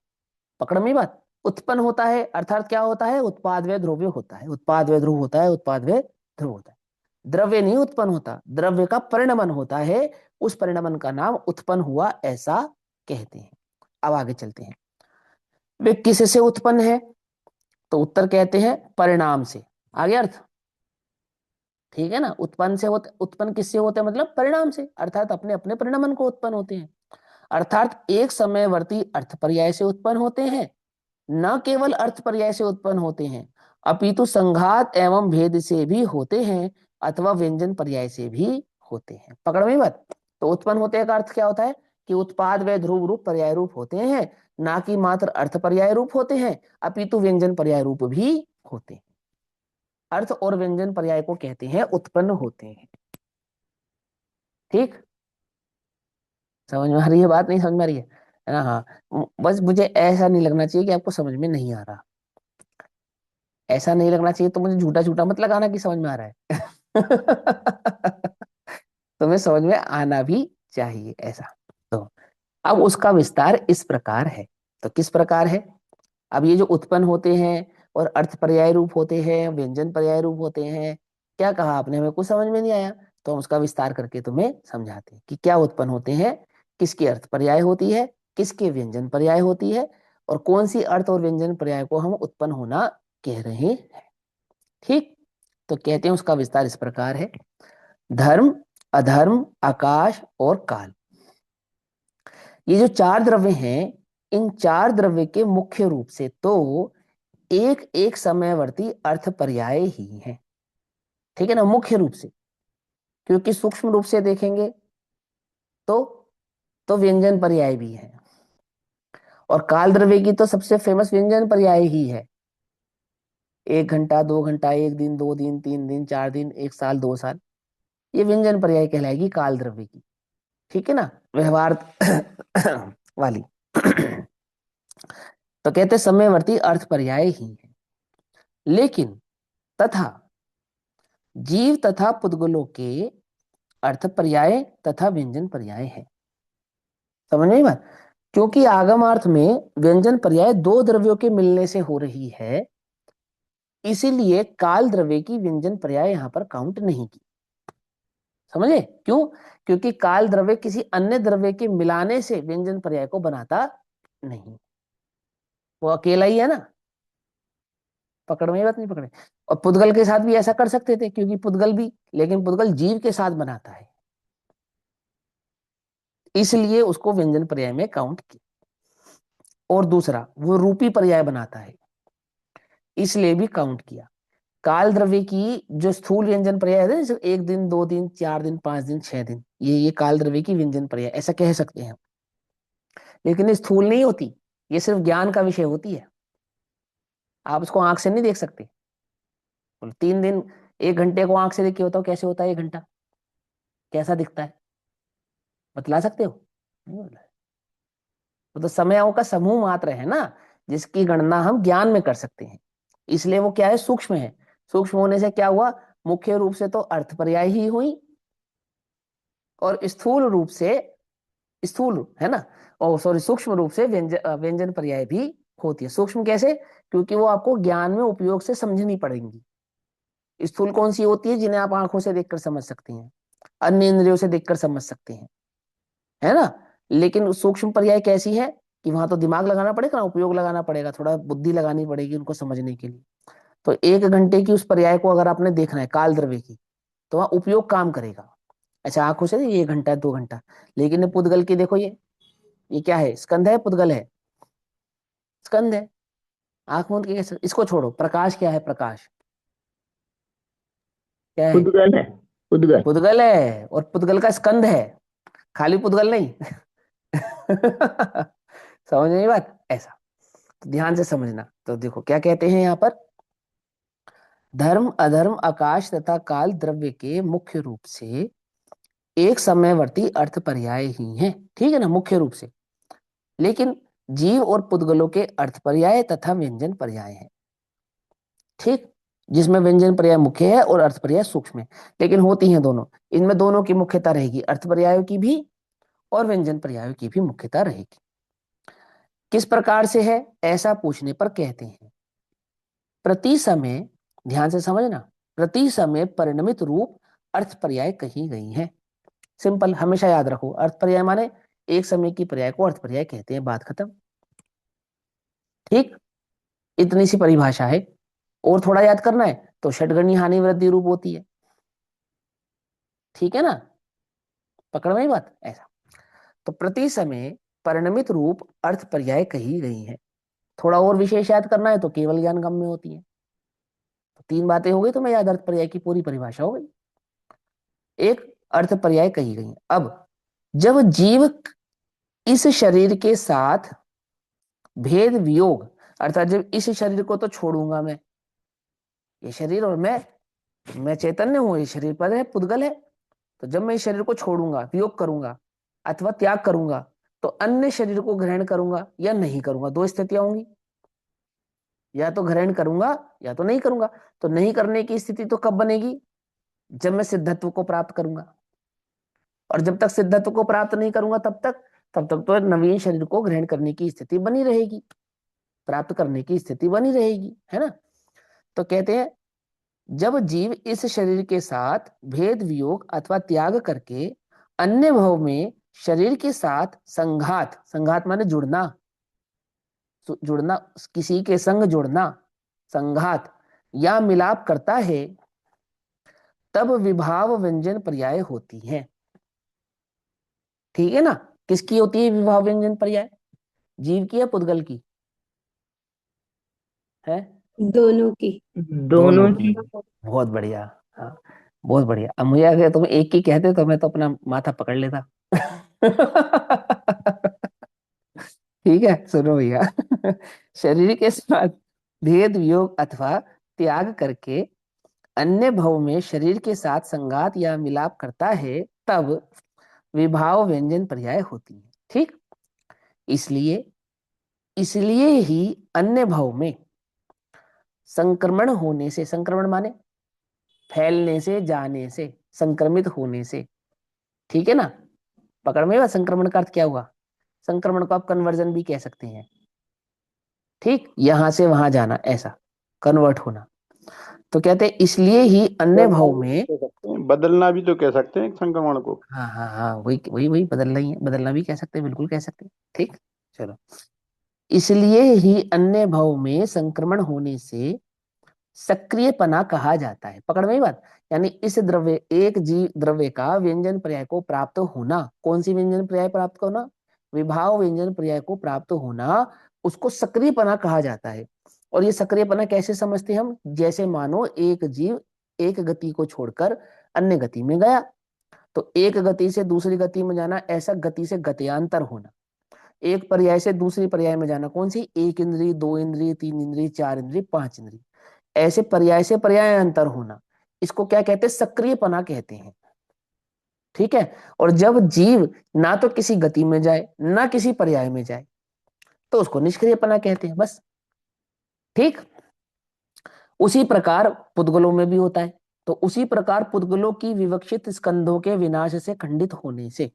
पकड़ में बात, उत्पन्न होता है अर्थात क्या होता है, उत्पाद व ध्रुव्य होता है, उत्पाद व ध्रुव होता है, उत्पाद व ध्रुव होता है। द्रव्य नहीं उत्पन्न होता, द्रव्य का परिणमन होता है, उस परिणमन का नाम उत्पन्न हुआ ऐसा कहते हैं। अब आगे चलते हैं, वे किससे उत्पन्न है, तो उत्तर कहते हैं परिणाम से। आगे अर्थ ठीक है ना, उत्पन्न से होते, उत्पन्न किससे होते हैं, मतलब परिणाम से, अर्थात अपने अपने परिणमन को उत्पन्न होते हैं। अर्थात एक समयवर्ती अर्थ पर्याय से उत्पन्न होते हैं, न केवल अर्थ पर्याय से उत्पन्न होते हैं, अपितु संघात एवं भेद से भी होते हैं, अथवा व्यंजन पर्याय से भी होते हैं। पकड़ में बात। तो उत्पन्न होते का अर्थ क्या होता है कि उत्पाद व ध्रुव रूप पर्याय रूप होते हैं, ना कि मात्र अर्थ पर्याय रूप होते हैं, अपितु व्यंजन पर्याय रूप भी होते हैं। अर्थ और व्यंजन पर्याय को कहते हैं उत्पन्न होते हैं। ठीक, समझ में आ रही है बात, नहीं समझ में आ रही है ना। हाँ, बस मुझे ऐसा नहीं लगना चाहिए कि आपको समझ में नहीं आ रहा, ऐसा नहीं लगना चाहिए। तो मुझे झूठा झूठा मत लगाना कि समझ में आ रहा है। तुम्हें समझ में आना भी चाहिए ऐसा। तो अब उसका विस्तार इस प्रकार है। तो किस प्रकार है, अब ये जो उत्पन्न होते हैं और अर्थ पर्याय रूप होते हैं, व्यंजन पर्याय रूप होते हैं, क्या कहा आपने, हमें कुछ समझ में नहीं आया, तो हम उसका विस्तार करके तुम्हें समझाते हैं कि क्या उत्पन्न होते हैं, किसकी अर्थ पर्याय होती है, किसके व्यंजन पर्याय होती है, और कौन सी अर्थ और व्यंजन पर्याय को हम उत्पन्न होना कह रहे हैं। ठीक, तो कहते हैं उसका विस्तार इस प्रकार है, धर्म, अधर्म, आकाश और काल, ये जो चार द्रव्य हैं, इन चार द्रव्य के मुख्य रूप से तो एक एक समयवर्ती अर्थ पर्याय ही है। ठीक है ना, मुख्य रूप से, क्योंकि सूक्ष्म रूप से देखेंगे तो व्यंजन पर्याय भी है। और काल द्रव्य की तो सबसे फेमस व्यंजन पर्याय ही है, 1 घंटा, 2 घंटा, 1 दिन, 2 दिन, 3 दिन, 4 दिन, 1 साल, 2 साल, ये व्यंजन पर्याय कहलाएगी काल द्रव्य की। ठीक है ना, व्यवहार वाली। तो कहते समयवर्ती अर्थ पर्याय ही है। लेकिन तथा जीव तथा पुद्गलों के अर्थ पर्याय तथा व्यंजन पर्याय है। समझ में बात? क्योंकि आगम अर्थ में व्यंजन पर्याय दो द्रव्यों के मिलने से हो रही है, इसीलिए काल द्रव्य की व्यंजन पर्याय यहां पर काउंट नहीं की। समझे क्यों? क्योंकि काल द्रव्य किसी अन्य द्रव्य के मिलाने से व्यंजन पर्याय को बनाता नहीं, वो अकेला ही है ना। पकड़ में बात नहीं पकड़े? और पुद्गल के साथ भी ऐसा कर सकते थे, क्योंकि पुद्गल भी, लेकिन पुद्गल जीव के साथ बनाता है, इसलिए उसको व्यंजन पर्याय में काउंट किया। और दूसरा, वो रूपी पर्याय बनाता है, इसलिए भी काउंट किया। काल द्रव्य की जो स्थूल व्यंजन पर्याय है, जैसे 1 दिन, 2 दिन, 4 दिन, 5 दिन, 6 दिन, ये काल द्रव्य की व्यंजन पर्याय ऐसा कह सकते हैं। लेकिन ये स्थूल नहीं होती, ये सिर्फ ज्ञान का विषय होती है। आप उसको आंख से नहीं देख सकते। 3 दिन 1 घंटे को आंख से देख के बताओ कैसे होता है 1 घंटा, कैसा दिखता है? बतला सकते हो? नहीं बतला। तो समयों का समूह मात्र है ना, जिसकी गणना हम ज्ञान में कर सकते हैं, इसलिए वो क्या है, सूक्ष्म है। सूक्ष्म होने से क्या हुआ, मुख्य रूप से तो अर्थ पर्याय ही हुई, और स्थूल रूप से, स्थूल है ना, और सॉरी सूक्ष्म रूप से व्यंजन पर्याय भी होती है। सूक्ष्म कैसे? क्योंकि वो आपको ज्ञान में उपयोग से समझनी पड़ेंगी। स्थूल कौन सी होती है? जिन्हें आप आंखों से देखकर समझ सकते हैं, अन्य इंद्रियों से देखकर समझ सकते हैं, है ना। लेकिन सूक्ष्म पर्याय कैसी है कि वहां तो दिमाग लगाना पड़ेगा ना, उपयोग लगाना पड़ेगा, थोड़ा बुद्धि लगानी पड़ेगी उनको समझने के लिए। तो 1 घंटे की उस पर्याय को अगर आपने देखना है काल द्रव्य की, तो वहां उपयोग काम करेगा। अच्छा, आंखों से ये 1 घंटा 2 घंटा, लेकिन ये पुद्गल की देखो, ये क्या है, स्कंध है, पुद्गल है, स्कंध है। आंख मूंद के कैसे, इसको छोड़ो, प्रकाश क्या है, प्रकाश क्या है? उद्गल है, उद्गल। पुद्गल है, और पुद्गल का स्कंध है, खाली पुद्गल नहीं। समझ नहीं बात? ऐसा तो ध्यान से समझना। तो देखो क्या कहते हैं यहाँ पर, धर्म अधर्म आकाश तथा काल द्रव्य के मुख्य रूप से एक समयवर्ती अर्थ पर्याय ही हैं, ठीक है ना, मुख्य रूप से। लेकिन जीव और पुद्गलों के अर्थ पर्याय तथा व्यंजन पर्याय हैं, ठीक, जिसमें व्यंजन पर्याय मुख्य है और अर्थ पर्याय सूक्ष्म है, लेकिन होती हैं दोनों। इनमें दोनों की मुख्यता रहेगी, अर्थ पर्यायों की भी और व्यंजन पर्यायों की भी मुख्यता रहेगी। किस प्रकार से है ऐसा पूछने पर कहते हैं, प्रति समय, ध्यान से समझना, प्रति समय परिणमित रूप अर्थ पर्याय कही गई हैं। सिंपल, हमेशा याद रखो, अर्थ पर्याय माने एक समय की पर्याय को अर्थ पर्याय कहते हैं, बात खत्म। ठीक, इतनी सी परिभाषा है। और थोड़ा याद करना है तो षटगणी हानि वृद्धि रूप होती है, ठीक है ना, पकड़ में ही बात ऐसा। तो प्रति समय परिणमित रूप अर्थ पर्याय कही गई है। थोड़ा और विशेष याद करना है तो केवल ज्ञान गम में होती है। तो 3 बातें हो गई, तो मैं याद अर्थ पर्याय की पूरी परिभाषा हो गई। एक, अर्थ पर्याय कही गई है। अब जब जीव इस शरीर के साथ भेद वियोग, अर्थात जब इस शरीर को तो छोड़ूंगा मैं, ये शरीर और मैं चैतन्य हूं, ये शरीर पर है, पुद्गल है। तो जब मैं इस शरीर को छोड़ूंगा, वियोग करूंगा अथवा त्याग करूंगा, तो अन्य शरीर को ग्रहण करूंगा या नहीं करूंगा, दो स्थितियां होंगी, या तो ग्रहण करूंगा या तो नहीं करूंगा। तो नहीं करने की स्थिति तो कब बनेगी, जब मैं सिद्धत्व को प्राप्त करूंगा। और जब तक सिद्धत्व को प्राप्त नहीं करूंगा तब तक तो नवीन शरीर को ग्रहण करने की स्थिति बनी रहेगी, प्राप्त करने की स्थिति बनी रहेगी, है ना। तो कहते हैं, जब जीव इस शरीर के साथ भेद वियोग अथवा त्याग करके अन्य भव में शरीर के साथ संघात, संघात माने जुड़ना, जुड़ना, किसी के संग जुड़ना, संघात या मिलाप करता है, तब विभाव व्यंजन पर्याय होती है, ठीक है ना। किसकी होती है विभाव व्यंजन पर्याय, जीव की या पुद्गल की है? दोनों की। दोनों दोनों की। की। बहुत बढ़िया। हाँ, बहुत बढ़िया। अब मुझे अगर तुम एक की कहते तो मैं तो अपना माथा पकड़ लेता। ठीक है, सुनो भैया। शरीर के साथ भेद वियोग अथवा त्याग करके अन्य भव में शरीर के साथ संगात या मिलाप करता है, तब विभाव व्यंजन पर्याय होती है, ठीक। इसलिए इसलिए ही अन्य भव में संक्रमण होने से, संक्रमण माने फैलने से, जाने से, संक्रमित होने से। ठीक है ना? पकड़ में आया? संक्रमण का अर्थ क्या हुआ? संक्रमण को आप कन्वर्जन भी कह सकते हैं। ठीक, यहां से वहां जाना, ऐसा कन्वर्ट होना। तो कहते हैं इसलिए ही अन्य बदलना भाव भी तो में। कह सकते हैं, बदलना भी तो कह सकते हैं संक्रमण को। हाँ हाँ हाँ, वही वही वही बदलना ही है, बदलना भी कह सकते हैं, बिल्कुल कह सकते हैं। ठीक, चलो। इसलिए ही अन्य भाव में संक्रमण होने से सक्रियपना कहा जाता है। पकड़ में ही बात। यानी इस द्रव्य, एक जीव द्रव्य का व्यंजन पर्याय को प्राप्त होना, कौन सी व्यंजन पर्याय प्राप्त होना? विभाव व्यंजन पर्याय को प्राप्त होना, उसको सक्रियपना कहा जाता है। और ये सक्रियपना कैसे समझते हैं हम? जैसे मानो एक जीव एक गति को छोड़कर अन्य गति में गया, तो एक गति से दूसरी गति में जाना, ऐसा गति से गत्यांतर होना। एक पर्याय से दूसरी पर्याय में जाना, कौन सी? एक इंद्री, दो इंद्री, तीन इंद्री, चार इंद्री, पांच इंद्री, ऐसे पर्याय से पर्याय अंतर होना, इसको क्या कहते हैं? सक्रियपना कहते हैं। ठीक है? और जब जीव ना तो किसी गति में जाए ना किसी पर्याय में जाए, तो उसको निष्क्रियपना कहते हैं, बस। ठीक, उसी प्रकार पुद्गलों में भी होता है। तो उसी प्रकार पुद्गलों की विवक्षित स्कंधों के विनाश से खंडित होने से,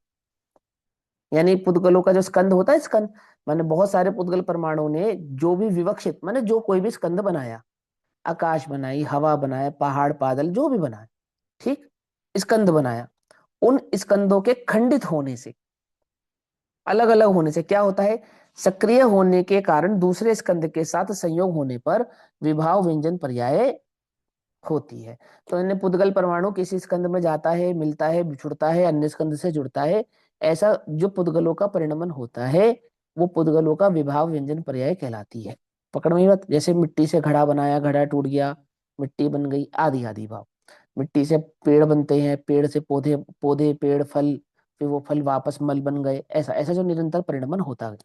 यानी पुद्गलों का जो स्कंद होता है, स्कंद माने बहुत सारे पुद्गल परमाणु ने जो भी विवक्षित माने जो कोई भी स्कंद बनाया, आकाश बनाई, हवा बनाया, पहाड़, बादल, जो भी बनाया, ठीक, स्कंद बनाया, उन स्कंदों के खंडित होने से, अलग अलग होने से क्या होता है? सक्रिय होने के कारण दूसरे स्कंद के साथ संयोग होने पर विभाव व्यंजन पर्याय होती है। तो इन्हें पुद्गल परमाणु किसी स्कंद में जाता है, मिलता है, बिछुड़ता है, अन्य स्कंद से जुड़ता है, ऐसा जो पुद्गलों का परिणमन होता है, वो पुद्गलों का विभाव व्यंजन पर्याय कहलाती है। पकड़ में बात। जैसे मिट्टी से घड़ा बनाया, घड़ा टूट गया, मिट्टी बन गई, आदि आदि भाव। मिट्टी से पेड़ बनते हैं, पेड़ से पौधे, पौधे पेड़ फल, फिर वो फल वापस मल बन गए, ऐसा ऐसा जो निरंतर परिणमन होता है।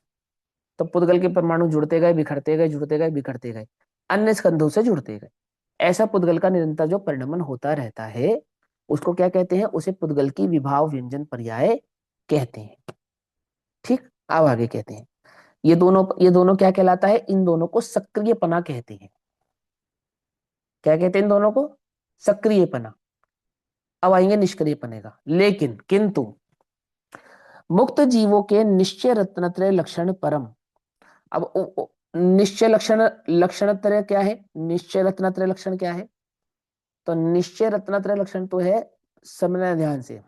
तो पुद्गल के परमाणु जुड़ते गए, बिखरते गए, जुड़ते गए, बिखरते गए, अन्य स्कंधों से जुड़ते गए, ऐसा पुद्गल का निरंतर जो परिणमन होता रहता है, उसको क्या कहते हैं? उसे पुद्गल की विभाव व्यंजन पर्याय कहते हैं। ठीक, अब आगे कहते हैं ये दोनों क्या कहलाता है? इन दोनों को सक्रियपना कहते हैं। क्या कहते हैं इन दोनों को? सक्रियपना। अब आएंगे निष्क्रियपने का। लेकिन किंतु मुक्त जीवों के निश्चय रत्नत्रय लक्षण परम। अब निश्चय लक्षण, लक्षणत्रय क्या है? निश्चय रत्नत्रय लक्षण क्या है? तो निश्चय रत्नत्रय लक्षण तो है, समझना ध्यान से,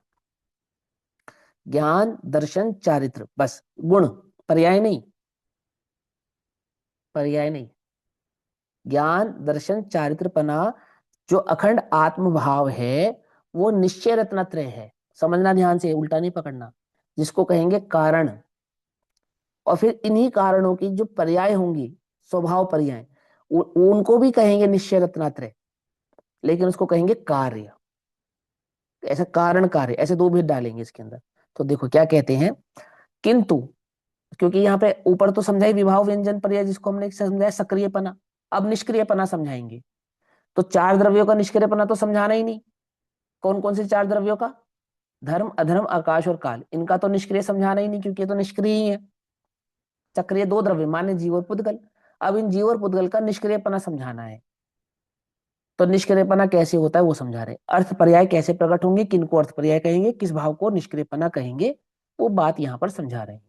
ज्ञान, दर्शन, चारित्र, बस। गुण, पर्याय नहीं, पर्याय नहीं। ज्ञान, दर्शन, चारित्रपना, जो अखंड आत्म भाव है, वो निश्चय रत्नत्रय है। समझना ध्यान से, उल्टा नहीं पकड़ना। जिसको कहेंगे कारण, और फिर इन्हीं कारणों की जो पर्याय होंगी, स्वभाव पर्याय, उनको भी कहेंगे निश्चय रत्नात्रय, लेकिन उसको कहेंगे कार्य। ऐसा कारण कार्य, ऐसे दो भेद डालेंगे इसके अंदर। तो देखो क्या कहते हैं, किंतु, क्योंकि यहाँ पे ऊपर तो समझाई विभाव व्यंजन पर्याय, जिसको हमने समझाया सक्रियपना, अब निष्क्रियपना समझाएंगे। तो चार द्रव्यों का निष्क्रियपना तो समझाना ही नहीं। कौन कौन से चार द्रव्यों का? धर्म, अधर्म, आकाश और काल, इनका तो निष्क्रिय समझाना ही नहीं, क्योंकि ये तो निष्क्रिय ही है। चक्रीय दो द्रव्य माने जीव और पुद्गल। अब इन जीव और पुद्गल का निष्क्रियपना समझाना है। तो निष्क्रियपना कैसे होता है वो समझा रहे। अर्थ पर्याय कैसे प्रकट होंगे, किनको अर्थ पर्याय कहेंगे, किस भाव को निष्क्रियपना कहेंगे, वो बात यहाँ पर समझा रहे हैं।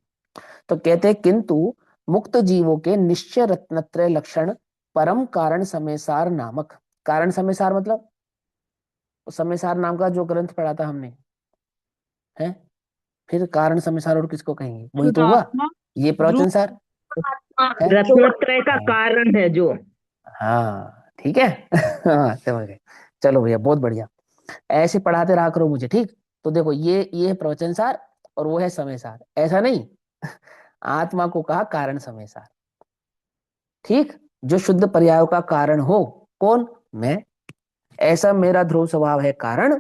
तो कहते हैं किंतु मुक्त जीवों के निश्चय रत्नत्रय लक्षण परम कारण समयसार नामक। कारण समयसार मतलब समयसार नाम का जो ग्रंथ पढ़ा था हमने, है? फिर कारण समयसार और किसको कहेंगे? वही तो हुआ, शुद्धात्मा ये ध्रुव प्रवचन सार है। रत्नत्रय का हाँ कारण है जो। हाँ, ठीक है। हाँ, समझ गए। चलो भैया, बहुत बढ़िया। ऐसे पढ़ाते रहा करो मुझे, ठीक। तो देखो ये है प्रवचन सार, और वो है समय सार, ऐसा नहीं। आत्मा को कहा कारण समय सार। ठीक, जो शुद्ध पर्यायों का कारण हो, कौन? मैं। ऐसा मेरा ध्रुव स्वभाव है कारण,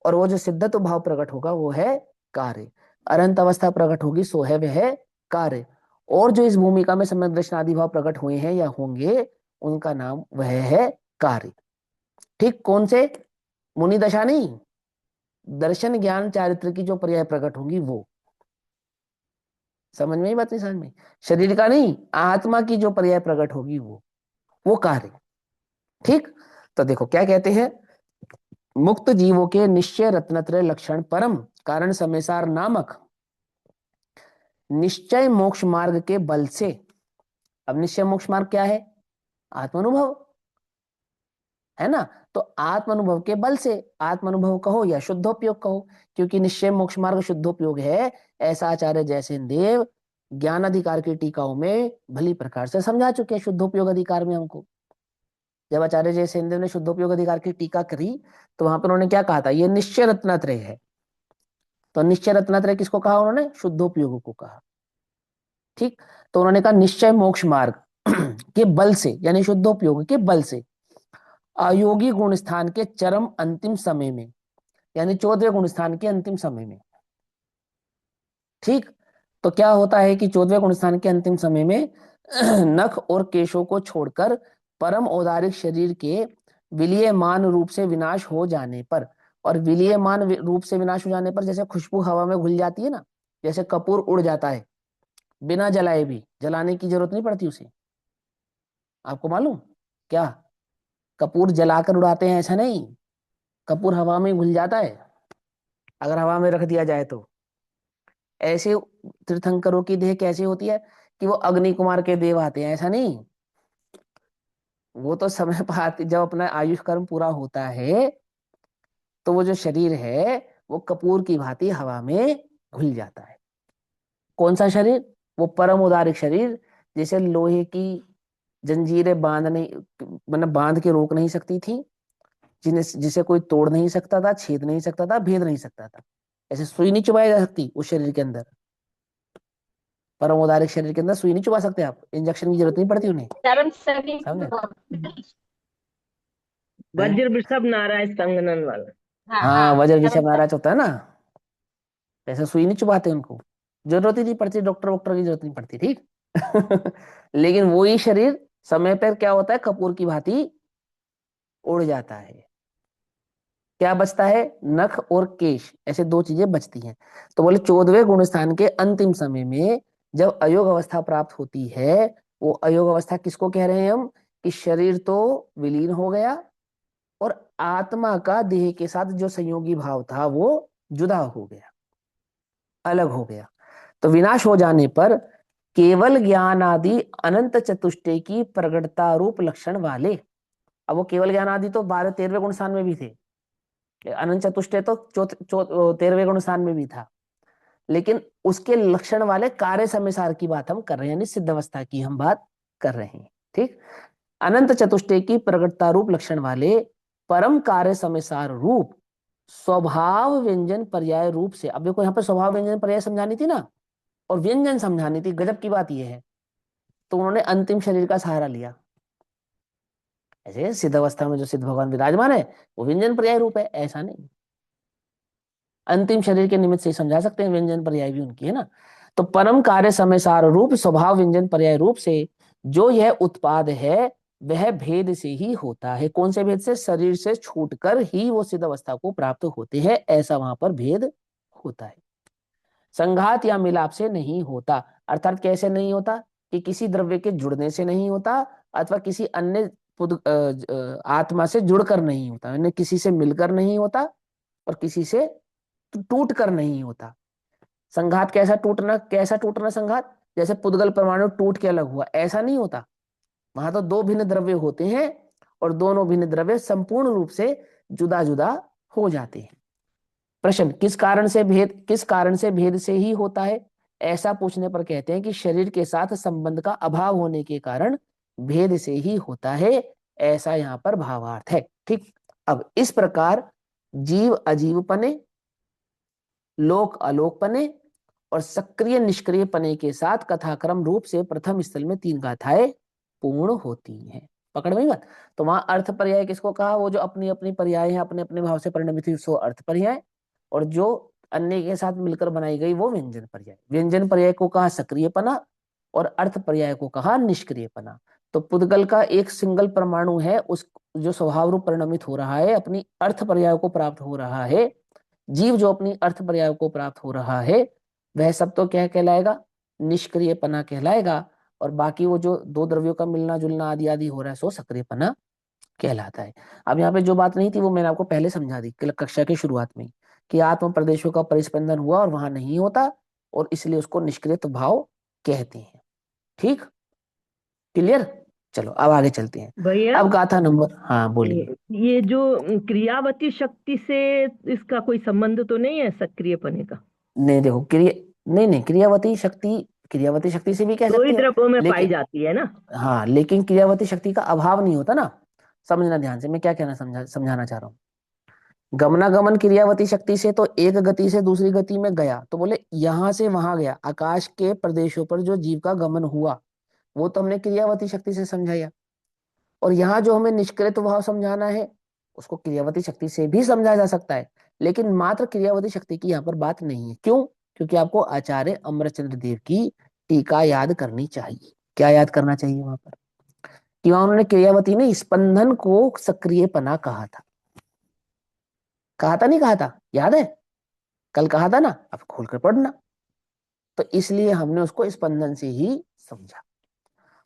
और वो जो सिद्धत्व भाव प्रकट होगा वो है कार्य। अनंत अवस्था प्रकट होगी सो है वह कार्य। और जो इस भूमिका में सम्यक दर्शन आदि भाव प्रकट हुए हैं या होंगे, उनका नाम वह है कार्य। ठीक, कौन से? मुनि दशा नहीं, दर्शन, ज्ञान, चारित्र की जो पर्याय प्रकट होंगी वो। समझ में ही बात नहीं? समझ में? शरीर का नहीं, आत्मा की जो पर्याय प्रकट होगी वो कार्य। ठीक, तो देखो क्या कहते हैं, मुक्त जीवों के निश्चय रत्नत्रय लक्षण परम कारण समेसार नामक निश्चय मोक्ष मार्ग के बल से। अब निश्चय मोक्ष मार्ग क्या है? आत्मानुभव, है ना? तो आत्मानुभव के बल से, आत्मानुभव कहो या शुद्धोपयोग कहो, क्योंकि निश्चय मोक्ष मार्ग शुद्धोपयोग है, ऐसा आचार्य जयसेन देव ज्ञान अधिकार की टीकाओं में भली प्रकार से समझा चुके हैं। शुद्धोपयोग अधिकार में हमको जब आचार्य जयसेन देव ने शुद्धोपयोग अधिकार की टीका करी तो वहां पर उन्होंने क्या कहा था? ये निश्चय रत्नात्रय है। तो निश्चय रत्नात्रय किसको कहा उन्होंने? शुद्धोपयोग को कहा। ठीक, तो उन्होंने कहा निश्चय मोक्ष मार्ग के बल से, यानी शुद्धोपयोग के बल से अयोगी गुण स्थान के चरम अंतिम समय में, यानी 14वें गुण स्थान के अंतिम समय में। ठीक, तो क्या होता है कि 14वें गुण स्थान के अंतिम समय में नख और केशों को छोड़कर परम औदारिक शरीर के विलीयमान रूप से विनाश हो जाने पर, और विलीयमान रूप से विनाश हो जाने पर जैसे खुशबू हवा में घुल जाती है ना, जैसे कपूर उड़ जाता है, बिना जलाए भी, जलाने की जरूरत नहीं पड़ती उसे। आपको मालूम क्या? कपूर जलाकर उड़ाते हैं ऐसा नहीं, कपूर हवा में घुल जाता है अगर हवा में रख दिया जाए तो। ऐसे तीर्थंकरों की देह कैसी होती है कि वो अग्नि कुमार के देव आते हैं, ऐसा नहीं। वो तो समय पर जब अपना आयुष कर्म पूरा होता है तो वो जो शरीर है वो कपूर की भांति हवा में घुल जाता है। कौन सा शरीर? वो परम उदारिक शरीर, जैसे लोहे की जंजीरें बांध नहीं, मतलब बांध के रोक नहीं सकती थी, जिन्हें जिसे कोई तोड़ नहीं सकता था, छेद नहीं सकता था, भेद नहीं सकता था, ऐसे सुई नहीं चुभाई जा सकती उस शरीर के अंदर। परम उदारिक शरीर के अंदर सुई नहीं चुभा सकते आप, इंजेक्शन की जरूरत नहीं पड़ती उन्हें, समझे? वज्र वृषभ नारायण संगनन वाला। हाँ, वज्र ऋषभ महाराज होता है ना, ऐसे सुई नहीं चुभाते उनको, जरूरत ही नहीं पड़ती, डॉक्टर वॉक्टर की जरूरत नहीं पड़ती। ठीक लेकिन वही शरीर समय पर क्या होता है? कपूर की भांति उड़ जाता है। क्या बचता है? नख और केश, ऐसे दो चीजें बचती हैं। तो बोले 14वें गुण स्थान के अंतिम समय में जब अयोग अवस्था प्राप्त होती है, वो अयोग अवस्था किसको कह रहे हैं हम? कि शरीर तो विलीन हो गया और आत्मा का देह के साथ जो संयोगी भाव था वो जुदा हो गया, अलग हो गया। तो विनाश हो जाने पर केवल ज्ञान आदि अनंत चतुष्टय की प्रगटता रूप लक्षण वाले, अब वो केवल ज्ञान आदि तो 12 13वें गुण स्थान में भी थे, अनंत चतुष्टय तो 13वें गुण स्थान में भी था, लेकिन उसके लक्षण वाले कार्य सम्यसार की बात हम कर रहे हैं, यानी सिद्ध अवस्था की हम बात कर रहे हैं। ठीक, अनंत चतुष्टय की प्रगटता रूप लक्षण वाले परम कार्य सम्यसार रूप स्वभाव व्यंजन पर्याय रूप से, अब देखो यहाँ पे स्वभाव व्यंजन पर्याय समझानी थी ना, और व्यंजन समझानी थी। गजब की बात यह है, तो उन्होंने अंतिम शरीर का सहारा लिया। ऐसे सिद्ध अवस्था में जो सिद्ध भगवान विराजमान है वो व्यंजन पर्याय रूप है, ऐसा नहीं। अंतिम शरीर के निमित्त से समझा सकते हैं, व्यंजन पर्याय भी उनकी है ना। तो परम कार्य समयसार रूप स्वभाव व्यंजन पर्याय रूप से जो यह उत्पाद है वह भेद से ही होता है। कौन से भेद से? शरीर से छूटकर ही वो सिद्ध अवस्था को प्राप्त होते हैं, ऐसा वहां पर भेद होता है। संघात या मिलाप से नहीं होता, अर्थात कैसे नहीं होता? कि किसी द्रव्य के जुड़ने से नहीं होता, अथवा किसी अन्य आत्मा से जुड़कर नहीं होता, यानी किसी से मिलकर नहीं होता और किसी से टूट कर नहीं होता। संघात कैसा टूटना संघात? जैसे पुद्गल परमाणु टूट के अलग हुआ, ऐसा नहीं होता। वहां तो दो भिन्न द्रव्य होते हैं और दोनों भिन्न द्रव्य संपूर्ण रूप से जुदा जुदा हो जाते हैं। प्रश्न, किस कारण से भेद से ही होता है? ऐसा पूछने पर कहते हैं कि शरीर के साथ संबंध का अभाव होने के कारण भेद से ही होता है, ऐसा यहाँ पर भावार्थ है। ठीक, अब इस प्रकार जीव अजीव पने, लोक अलोक पने और सक्रिय निष्क्रिय पने के साथ कथाक्रम रूप से प्रथम स्थल में 3 गाथाएं पूर्ण होती हैं। पकड़ में बात? तो वहां अर्थ पर्याय किसको कहा? वो जो अपनी अपनी पर्याय है, अपने अपने भाव से परिणमित हुई, सो अर्थ पर्याय, और जो अन्य के साथ मिलकर बनाई गई वो व्यंजन पर्याय। व्यंजन पर्याय को कहा सक्रियपना और अर्थ पर्याय को कहा निष्क्रियपना। तो पुद्गल का एक सिंगल परमाणु है, उस जो स्वभाव रूप परिणमित हो रहा है, अपनी अर्थ पर्याय को प्राप्त हो रहा है, जीव जो अपनी अर्थ पर्याय को प्राप्त हो रहा है, वह सब तो क्या कहलाएगा? निष्क्रियपना कहलाएगा। और बाकी वो जो दो द्रव्यों का मिलना जुलना आदि आदि हो रहा है, सो सक्रियपना कहलाता है। अब यहाँ पे जो बात नहीं थी वो मैंने आपको पहले समझा दी कक्षा की शुरुआत में ही, कि आत्म प्रदेशों का परिस्पंदन हुआ और वहां नहीं होता, और इसलिए उसको निष्क्रिय भाव कहते हैं। ठीक, क्लियर। चलो अब आगे चलते हैं। भैया अब गाथा नंबर, हाँ बोलिए। ये जो क्रियावती शक्ति से इसका कोई संबंध तो नहीं है सक्रियपने का? नहीं देखो, क्रिया, नहीं नहीं, क्रियावती शक्ति से भी कह दो ही सकते हैं, द्रव्यों में पाई लेकिन जाती है ना? हाँ, लेकिन क्रियावती शक्ति का अभाव नहीं होता ना। समझना ध्यान से, मैं क्या कहना समझाना चाह रहा हूँ। गमनागमन क्रियावती शक्ति से तो एक गति से दूसरी गति में गया, तो बोले यहां से वहां गया, आकाश के प्रदेशों पर जो जीव का गमन हुआ वो तो हमने क्रियावती शक्ति से समझाया। और यहाँ जो हमें निष्क्रिय भाव समझाना है उसको क्रियावती शक्ति से भी समझा जा सकता है, लेकिन मात्र क्रियावती शक्ति की यहाँ पर बात नहीं है। क्यों? क्योंकि आपको आचार्य अमरचंद्र देव की टीका याद करनी चाहिए। क्या याद करना चाहिए वहां पर? कि वहां उन्होंने क्रियावती में स्पंदन को सक्रियपना कहा था। कहा था नहीं कहा था, याद है? कल कहा था ना, अब खोलकर पढ़ना। तो इसलिए हमने उसको स्पंदन से ही समझा।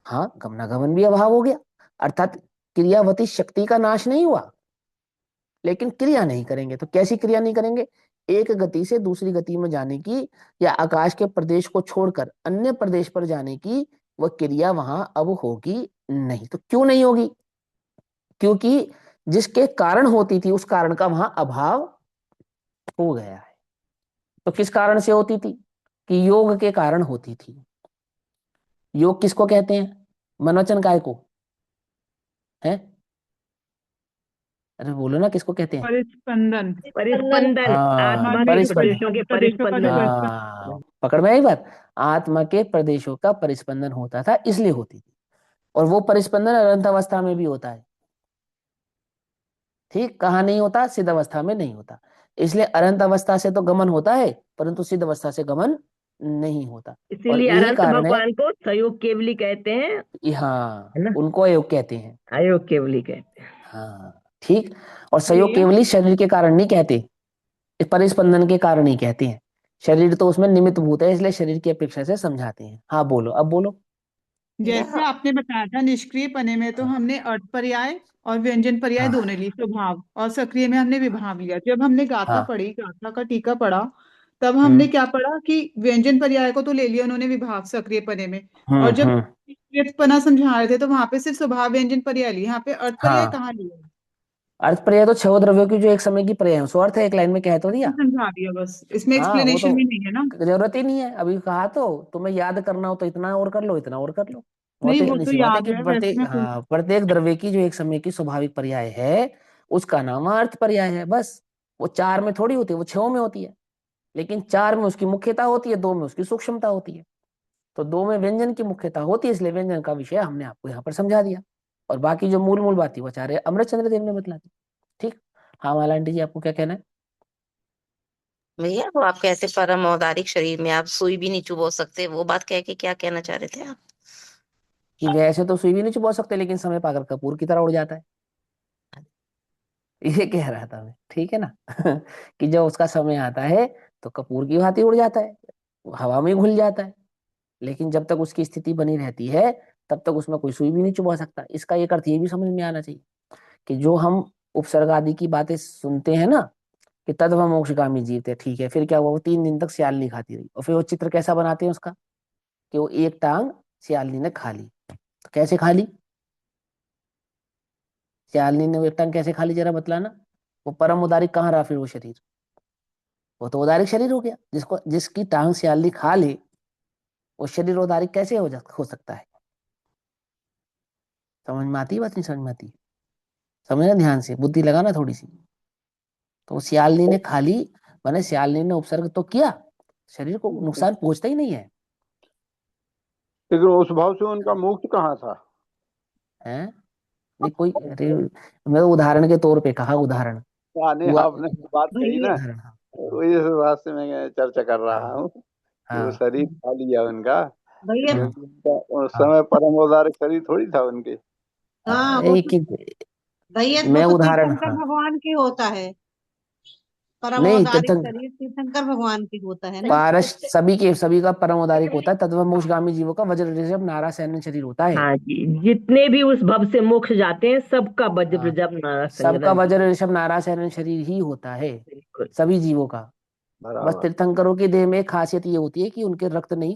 हाँ, गमनागमन भी अभाव हो गया, अर्थात क्रियावती शक्ति का नाश नहीं हुआ, लेकिन क्रिया नहीं करेंगे। तो कैसी क्रिया नहीं करेंगे? एक गति से दूसरी गति में जाने की, या आकाश के प्रदेश को छोड़कर अन्य प्रदेश पर जाने की, वह क्रिया वहां अब होगी नहीं। तो क्यों नहीं होगी? क्योंकि जिसके कारण होती थी उस कारण का वहां अभाव हो गया है। तो किस कारण से होती थी? कि योग के कारण होती थी। योग किसको कहते हैं? मनोवचन काय को है? अरे बोलो ना, किसको कहते हैं? परिस्पंदन। परिस्पंदन, हाँ, आत्मा के परिस्पंदन। प्रदेशों के प्रदेशों का जो परिस्पंदन। हाँ, पकड़ में आई बात। आत्मा के प्रदेशों का परिस्पंदन होता था, इसलिए होती थी। और वो परिस्पंदन अनंत अवस्था में भी होता है। ठीक, कहाँ नहीं होता? सिद्ध अवस्था में नहीं होता। इसलिए अनंत अवस्था से तो गमन होता है, परंतु सिद्ध अवस्था से गमन नहीं होता। और इसीलिए यही अनंत कारण है, भगवान को सहयोग केवली कहते हैं, हाँ, है ना? उनको अयोग कहते हैं। अयोग केवली कहते हैं। हाँ ठीक। और सहयोग भैया केवल शरीर के कारण नहीं कहते, इस परिस्पंदन के कारण ही कहते हैं। शरीर तो उसमें निमित्त भूत है, इसलिए शरीर की अपेक्षा से समझाते हैं। हाँ बोलो, अब बोलो। जैसे आपने बताया था निष्क्रिय पने में तो हमने अर्थ पर्याय और व्यंजन पर्याय हाँ दोनों ली, स्वभाव, और सक्रिय में हमने विभाग लिया। जब हमने गाथा हाँ। पढ़ी, गाथा का टीका पढ़ा, तब हमने हम्म क्या पढ़ा कि व्यंजन पर्याय को तो ले लिया उन्होंने विभाग सक्रिय पने में, और जब हम्म। निष्क्रिय पना समझा रहे थे तो वहां पे सिर्फ स्वभाव व्यंजन पर्याय ली, यहाँ पे अर्थ पर्याय हाँ, कहाँ लिया? अर्थ पर्याय तो छह द्रव्यों की जो एक समय की पर्याय है, सो अर्थ है, एक लाइन में कह तो दिया। समझा दिया बस, इसमें हाँ, वो तो एक्सप्लेनेशन भी नहीं है ना? जरूरत ही नहीं है, अभी कहा तो तुम्हें याद करना हो तो इतना और कर लो, इतना और कर लो। बहुत नहीं, ही वो तो सी बात है याद कि है, वैसे मैं पूछ। प्रत्येक द्रव्य की जो एक समय की स्वाभाविक पर्याय है उसका नाम अर्थ पर्याय है, बस। वो चार में थोड़ी होती है, वो छह में होती है। लेकिन चार में उसकी मुख्यता होती है, दो में उसकी सूक्ष्मता होती है। तो दो में व्यंजन की मुख्यता होती है, इसलिए व्यंजन का विषय हमने आपको यहाँ पर समझा दिया। और बाकी जो मूल मूल बात थी वो आचार्य अमृतचंद्र देव ने बतला दी। ठीक। हाँ माला आंटी जी, आपको क्या कहना है? भैया वो आप कैसे परम औदारिक शरीर में आप सुई भी नहीं चुबो सकते, वो बात कह के क्या कहना चाह रहे थे आप? कि वैसे तो सुई भी नहीं चुबा सकते, लेकिन समय पाकर कपूर की तरह उड़ जाता है। ये कह रहा था मैं, ठीक है ना? कि जब उसका समय आता है तो कपूर की भांति उड़ जाता है, हवा में घुल जाता है। लेकिन जब तक उसकी स्थिति बनी रहती है तब तक उसमें कोई सुई भी नहीं चुबा सकता। इसका एक अर्थ ये भी समझ में आना चाहिए कि जो हम उपसर्ग आदि की बातें सुनते हैं ना, कि तत्व मोक्षगामी जीव थे, ठीक है, फिर क्या हुआ? वो 3 दिन तक सियालनी खाती रही, और फिर वो चित्र कैसा बनाते हैं उसका? कि वो एक टांग सियालनी ने खा ली। तो कैसे खा ली? सियालनी ने वो एक टांग कैसे खा ली, जरा बतलाना। वो परम उदारिक कहाँ रहा फिर वो शरीर? वो तो उदारिक शरीर हो गया। जिसकी टांग सियालनी खा ले, वो शरीर उदारिक कैसे हो सकता है? समझ में आती है बात, नहीं समझ में आती? समझना ध्यान से, बुद्धि लगाना थोड़ी सी। तो वो सियालनी ने खा ली, माने सियालनी ने उपसर्ग तो किया, शरीर को नुकसान पहुंचता ही नहीं है। लेकिन उस भाव से उनका मोक्ष कहाँ था? हैं? नहीं कोई, अरे मैं तो उदाहरण के तौर पे कहा, उदाहरण नहीं, हुआ, आपने बात कही ना, उदाहरण। हाँ वही इस बात से मैं चर्चा कर रहा हाँ हूँ कि वो हाँ शरीर खा लिया उनका, भैया हाँ क्योंकि उनका उस हाँ। समय परम औदारिक शरीर थोड़ी था उनके। हाँ वो एक तो, ही, भैया वो मैं तो उदाहरण, तीर्थंकर हाँ भगवान की होता है। परम नहीं, औदारिक तीर्थंकर शरीर तीर्थंकर भगवान की होता है ना। पारस सभी का परम औदारिक होता है। तत्व मोक्षगामी जीवों का वज्र ऋषभ नारा सैन्य शरीर होता है। हाँ जी, जितने भी उस भव से मोक्ष जाते हैं सबका वज्र हाँ, जब नारा सबका संग्रह वज्र ऋषभ नारा सैन्य शरीर ही होता है, बिल्कुल। सभी जीवों का। बस बराबर। तीर्थंकरों की देह में खासियत ये होती है कि उनके रक्त नहीं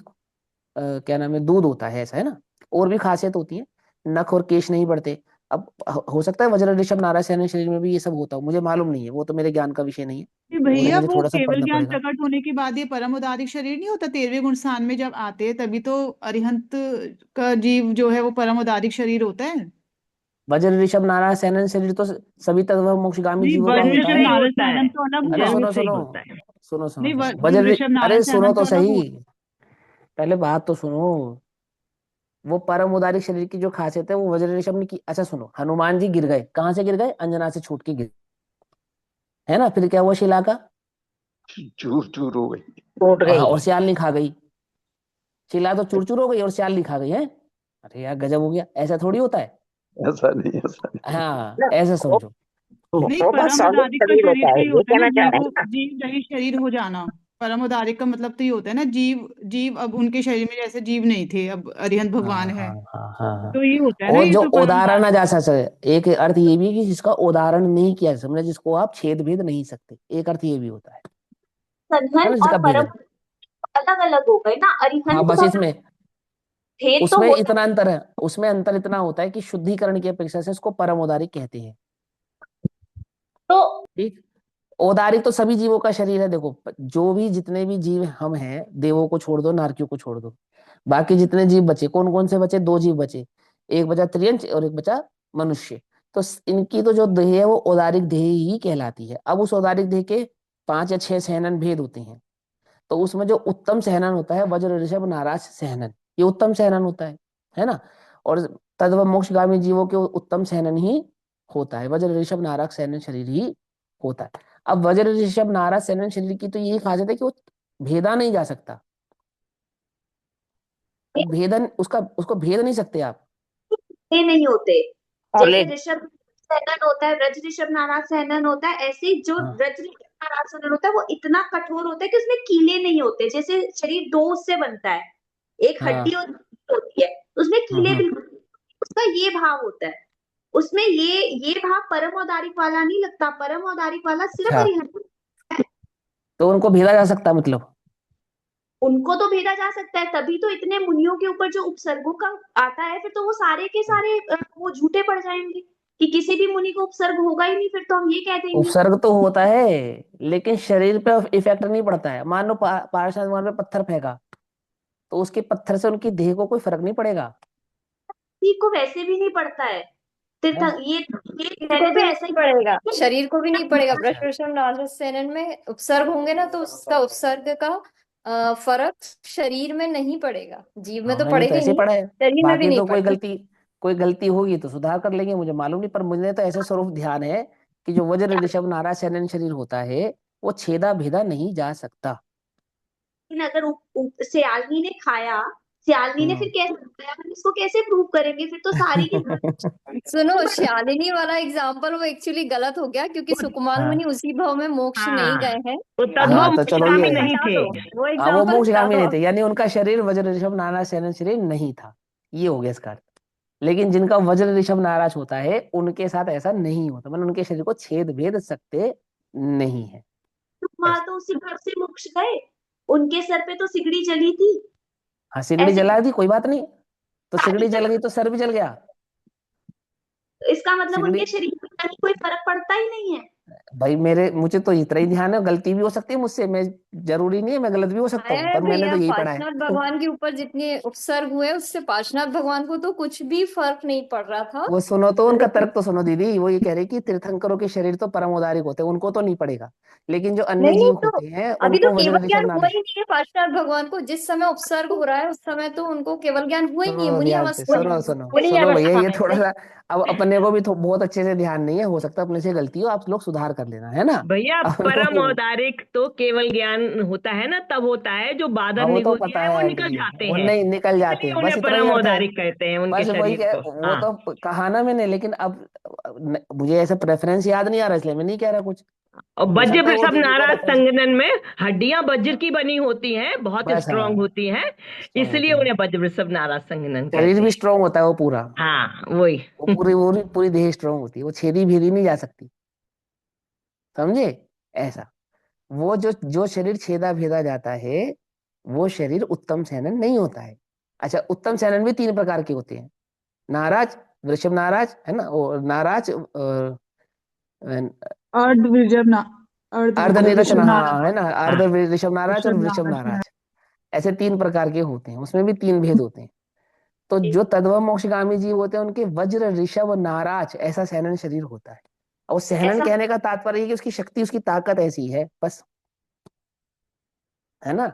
क्या नाम है, दूध होता है, ऐसा है ना। और भी खासियत होती है, नख और केश नहीं बढ़ते। अब हो सकता है वज्र ऋषभ नारा सैन्य शरीर में भी ये सब होता हो, मुझे मालूम नहीं है, वो तो मेरे ज्ञान का विषय नहीं है, कि वो तो भैया मुझे वो थोड़ा सा केवल पढ़ना ज्ञान पड़ेगा। प्रकट होने के बाद ये परम उदारिक शरीर नहीं होता, 13वें गुण स्थान में जब आते हैं तभी तो अरिहंत का जीव जो है वो परम उदारिक शरीर होता है। वज्र ऋषभ नारा सैन्य शरीर तो सभी तत्व मोक्षगामी नहीं, जीवों का वज्र होता ऋषभ है। नारद होता है, सैनन तो अलग अरे हुआ। सुनो जरूर सही सुनो होता है। सुनो सुनो नहीं, सुनो वज्र वज्र, ऋषभ अरे नारद सुनो सैनन तो तो अलग सही, हुआ। पहले बात तो सुनो। वो परम उदारिक शरीर की जो खासियत है वो वज्र ऋषभ ने की। अच्छा सुनो, हनुमान जी गिर गए, कहाँ से गिर गए? अंजना से छूट के गिर, है ना। फिर क्या हुआ शिला का? चूर चूर हो गई। टूट हाँ, गई। और सियालनी खा गई। शिला तो चूर चूर हो गई और सियालनी खा गई है। अरे यार गजब हो गया, ऐसा थोड़ी होता है। ऐसा नहीं, ऐसा नहीं। हाँ, ना, ऐसा वो समझो। नहीं, वो बहुत परम सॉलिड उदारिक का शरीर शरीर होता तो है, ये ये होता है ना, कहना चाह रहे हैं ना। जीव रहित शरीर हो जाना। परम उदारिक का मतलब तो ये होता है ना, जीव जीव अब उनके शरीर में जैसे जीव नहीं थे, अब अरिहंत हाँ भगवान है, हाँ हाँ हाँ हाँ। तो ये होता है ना, और ये जो तो परम उदाहरण उदारिक। जा सकता, एक अर्थ ये भी है कि जिसका उदाहरण नहीं किया जा सकता, मतलब जिसको आप छेद भेद नहीं सकते, एक अर्थ ये भी होता है सघन ना, और जिसका परम भेदन। अलग अलग हो गए ना। हाँ, अरिहंत बस का इसमें भेद तो उसमें होता इतना अंतर है, उसमें अंतर इतना होता है कि शुद्धिकरण की अपेक्षा से उसको परम औदारिक कहते हैं। तो ठीक। औदारिक तो सभी जीवों का शरीर है। देखो, जो भी जितने भी जीव हम हैं, देवों को छोड़ दो, नारकियों को छोड़ दो, बाकी जितने जीव बचे, कौन कौन से बचे? दो जीव बचे, एक बचा त्रियंच और एक बचा मनुष्य। तो इनकी तो जो देह है वो औदारिक देह ही कहलाती है। अब उस औदारिक देह के 5 या 6 सहनन भेद होते हैं। तो उसमें जो उत्तम सहनन होता है वज्र ऋषभ नाराज सहनन, ये उत्तम सहनन होता है ना। और तद्व मोक्षगामी जीवों के उत्तम सहनन ही होता है, वज्र ऋषभ नाराज सहनन शरीर ही होता है। अब वज्र ऋषभ नाराज सहनन शरीर की तो यही खासियत है कि वो भेदा नहीं जा सकता। वो भेदन उसका, उसको भेद नहीं सकते आप। ये नहीं होते। जैसे सॉलिड। ऋषभ सहनन होता है, व्रज ऋषभ नाराज सहनन होता है, ऐसे ही जो हाँ व्रज ऋषभ नाराज सहनन होता है वो इतना कठोर होता है कि उसमें कीले नहीं होते। जैसे शरीर दो उससे बनता है, एक हड्डी हाँ। और होती है, तो उसमें कीले हम्म। बिल्कुल, उसका ये भाव होता है। उसमें ये भाव परम औदारिक वाला नहीं लगता। परम औदारिक वाला सिर्फ अच्छा, अरिहंत है। तो उनको भेदा जा सकता मतलब? उनको तो भेदा जा सकता है, तभी तो इतने मुनियों के ऊपर जो उपसर्गों का आता है, फिर तो वो सारे के सारे वो झूठे पड़ जाएंगे कि किसी भी मुनि को उपसर्ग होगा ही नहीं, फिर तो हम ये कह देंगे। उपसर्ग तो होता है लेकिन शरीर पे इफेक्ट नहीं पड़ता है। मान लो पार्षद भगवान पे पत्थर फेंका, तो उसके पत्थर से उनकी देह को कोई फर्क नहीं पड़ेगा। किसी को वैसे भी नहीं पड़ता है। तीर्थ है? ये शरीर को कहने भी पे ऐसा नहीं पड़ेगा, ही शरीर को भी नहीं पड़ेगा। अच्छा। वृषभ नारद में उपसर्ग होंगे ना, तो उसका उपसर्ग का फर्क शरीर में नहीं पड़ेगा, जीव में हाँ, तो मैंने तो पड़ेगा ही ऐसे नहीं, पढ़ा है। शरीर में भी बाकी नहीं तो पड़ेगा। कोई गलती होगी तो सुधार कर लेंगे, मुझे मालूम नहीं, पर मुझे तो ऐसे स्वरूप ध्यान है कि जो वज्र ऋषभ नाराज शयनन शरीर होता है वो छेदा भेदा नहीं जा सकता। लेकिन अगर सियालनी ने खाया, सियालनी ने फिर हम्म। कैसे खाया, हम इसको कैसे प्रूव करेंगे? फिर तो सारी की सुनो, शालिनी वाला एग्जाम्पल वो एक्चुअली गलत हो गया, क्योंकि सुकुमार हाँ मुनि उसी भाव में मोक्ष नहीं हाँ, गए हैं। वो तद्भव हाँ, तो चलो मोक्षगामी ये, नहीं हटा थे। दो, वो हाँ, वो एग्जाम्पल हटा मोक्षगामी दो नहीं अब। थे, यानी उनका शरीर वज्र ऋषभ नाराज शयनन शरीर नहीं था, ये हो गया इसका अर्थ। लेकिन जिनका वज्र ऋषभ नाराज होता है उनके साथ ऐसा नहीं होता, मतलब उनके शरीर को छेद भेद सकते नहीं है। कुमार तो उसी घर से मोक्ष गए, उनके सर पे तो सिगड़ी जली थी। हाँ, सिगड़ी ऐसे जला दी, कोई बात नहीं, तो सिगड़ी जल गई तो सर भी जल गया। इसका मतलब सिगड़ी, उनके शरीर में कहीं कोई फर्क पड़ता ही नहीं है। भाई मुझे तो इतना ही ध्यान है, गलती भी हो सकती है मुझसे, मैं जरूरी नहीं है, मैं गलत भी हो सकता आया हूँ, है पर मैंने भैया, तो यही पढ़ा है। पार्श्वनाथ भगवान के ऊपर जितने उपसर्ग हुए उससे पार्श्वनाथ भगवान को तो कुछ भी फर्क नहीं पड़ रहा था। वो सुनो तो, उनका लेकिन तर्क तो सुनो दीदी, वो ये कह रहे कि तीर्थंकरों के शरीर तो परम औदारिक होते हैं, उनको तो नहीं पड़ेगा, लेकिन जो अन्य नहीं नहीं, जीव तो होते हैं अभी तो उनको केवल वज्र ऋषभ ज्ञान हुआ नाराज। ही नहीं है पार्श्वनाथ भगवान को। जिस समय उपसर्ग हो रहा है उस समय तो उनको केवल ज्ञान हुआ ही नहीं है, सुनो मुनि ध्यान से, अवस्था में सुनो है। सुनो मुनि सुनो भैया, अवस्था ये में थोड़ा थे। सा अब अपने को भी बहुत अच्छे से ध्यान नहीं है, हो सकता है अपने से गलती हो, आप लोग सुधार कर लेना, है ना। भैया अब परम लोग, औदारिक तो केवल ज्ञान होता है ना, तब होता है जो हाँ बादल वो तो निगुल पता है है वो निकल आंटी, जाते वो हैं, नहीं निकल जाते इसलिए हैं, बस उन्हें इतना ही परम अर्थ है। औदारिक कहते हैं उनके बस वही शरीर कह, को। वो हाँ, तो कहा ना मैंने, लेकिन अब मुझे ऐसा प्रेफरेंस याद नहीं आ रहा, इसलिए मैं नहीं कह रहा कुछ। और हो वज्र सकता है वो वृषभ दीदी का नाराज रेफरेंस, संघनन में हड्डियां वज्र की बनी होती हैं, बहुत बस स्ट्रांग हाँ, होती हैं, स्ट्रांग होते इसलिए हैं, उन्हें वज्र वृषभ नाराज संघनन शरीर कहते भी हैं। स्ट्रांग होता है वो पूरा, हाँ वही। वो पूरी पूरी देह स्ट्रांग होती है, वो छेदी भेदी नहीं जा सकती, समझे। ऐसा, वो जो जो शरीर छेदा भेदा जाता है, वो शरीर उत्तम सैनन नहीं होता है। अच्छा, उत्तम सैनन भी तीन प्रकार के होते हैं, नाराज, वृषभ नाराज, है ना, और नाराज, अर्ध विजब ना अर्ध अर्ध निरच, वृषभ नाराज। हाँ है ना, अर्ध हाँ, ऋषभ नाराज और वृषभ वृषभ नाराज है। नाराज, ऐसे तीन प्रकार के होते हैं, उसमें भी तीन भेद होते हैं। तो जो तद्भव मोक्षगामी जीव होते हैं उनके वज्र ऋषभ नाराज ऐसा सहनन शरीर होता है। और सहनन ऐसा कहने का तात्पर्य है कि उसकी शक्ति, उसकी ताकत ऐसी है, बस, है ना।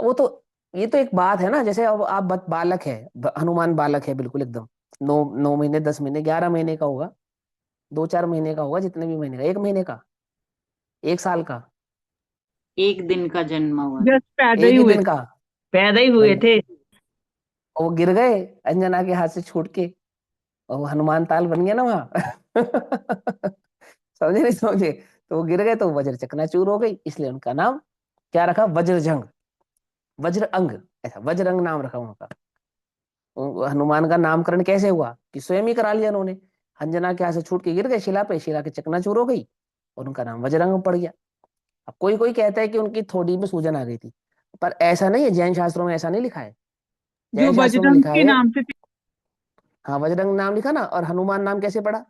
वो तो, ये तो एक बात है ना, जैसे अब आप बालक है, हनुमान बालक है बिल्कुल एकदम, 9 9 महीने, 10 महीने, 11 महीने का होगा, 2 4 महीने का होगा, जितने भी महीने का, 1 महीने का, 1 साल का, एक दिन का जन्मा हुआ था। जस्ट पैदा ही एक ही हुए दिन थे। का पैदा ही हुए भाई। थे। और वो गिर गए अंजना के हाथ से छूट के, और वो हनुमान ताल बन गया ना वहां। समझे नहीं समझे, तो वो गिर गए तो वज्र चकनाचूर हो गई, इसलिए उनका नाम क्या रखा, वज्रजंग, वज्र अंग, ऐसा वज्र अंग नाम रखा उनका। हनुमान का नामकरण कैसे हुआ कि स्वयं ही करा लिया उन्होंने, अंजना के हाथ से छूट के गिर गए शिला पे, शिला के चकनाचूर हो गई, और उनका नाम वज्रंग पड़ गया। अब कोई कोई कहता है कि उनकी थोड़ी में सूजन आ गई थी, पर ऐसा नहीं है, जैन शास्त्रों में ऐसा नहीं लिखा है। जो जैन शास्त्रों में बजरंग लिखा के है, नाम से थे। हाँ वज्रंग नाम लिखा ना, और हनुमान नाम कैसे पड़ा,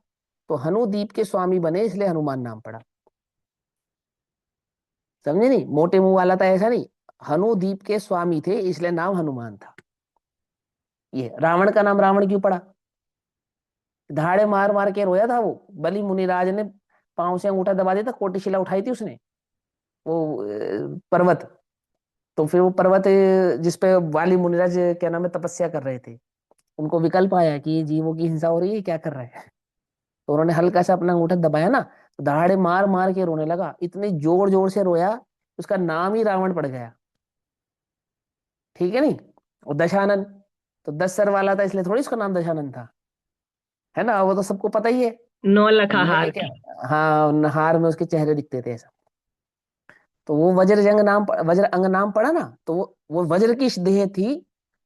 तो हनुदीप के स्वामी बने इसलिए हनुमान नाम पड़ा, समझे नहीं, मोटे मुंह वाला था ऐसा नहीं, हनुदीप के स्वामी थे इसलिए नाम हनुमान था। ये रावण का नाम रावण क्यों पड़ा, धाड़े मार मार के रोया था वो, बलि मुनिराज ने पांव से अंगूठा दबा दिया था, कोटिशिला उठाई थी उसने, वो पर्वत, तो फिर वो पर्वत जिसपे वाली मुनिराज क्या नाम है तपस्या कर रहे थे, उनको विकल्प आया कि ये जीवों की हिंसा हो रही है, क्या कर रहा है, तो उन्होंने हल्का सा अपना अंगूठा दबाया ना, तो दहाड़े मार मार के रोने लगा, इतने जोर जोर से रोया, उसका नाम ही रावण पड़ गया, ठीक है नहीं। और दशानन, तो 10 सर वाला था इसलिए थोड़ी उसका नाम दशानन था, है ना, वो तो सबको पता ही है। नौ लखा मैं हार क्या, की। हाँ नहार में उसके चेहरे दिखते थे ऐसा, तो वो वज्रजंग नाम, वज्र अंग नाम पड़ा ना, तो वो वज्र की देह थी,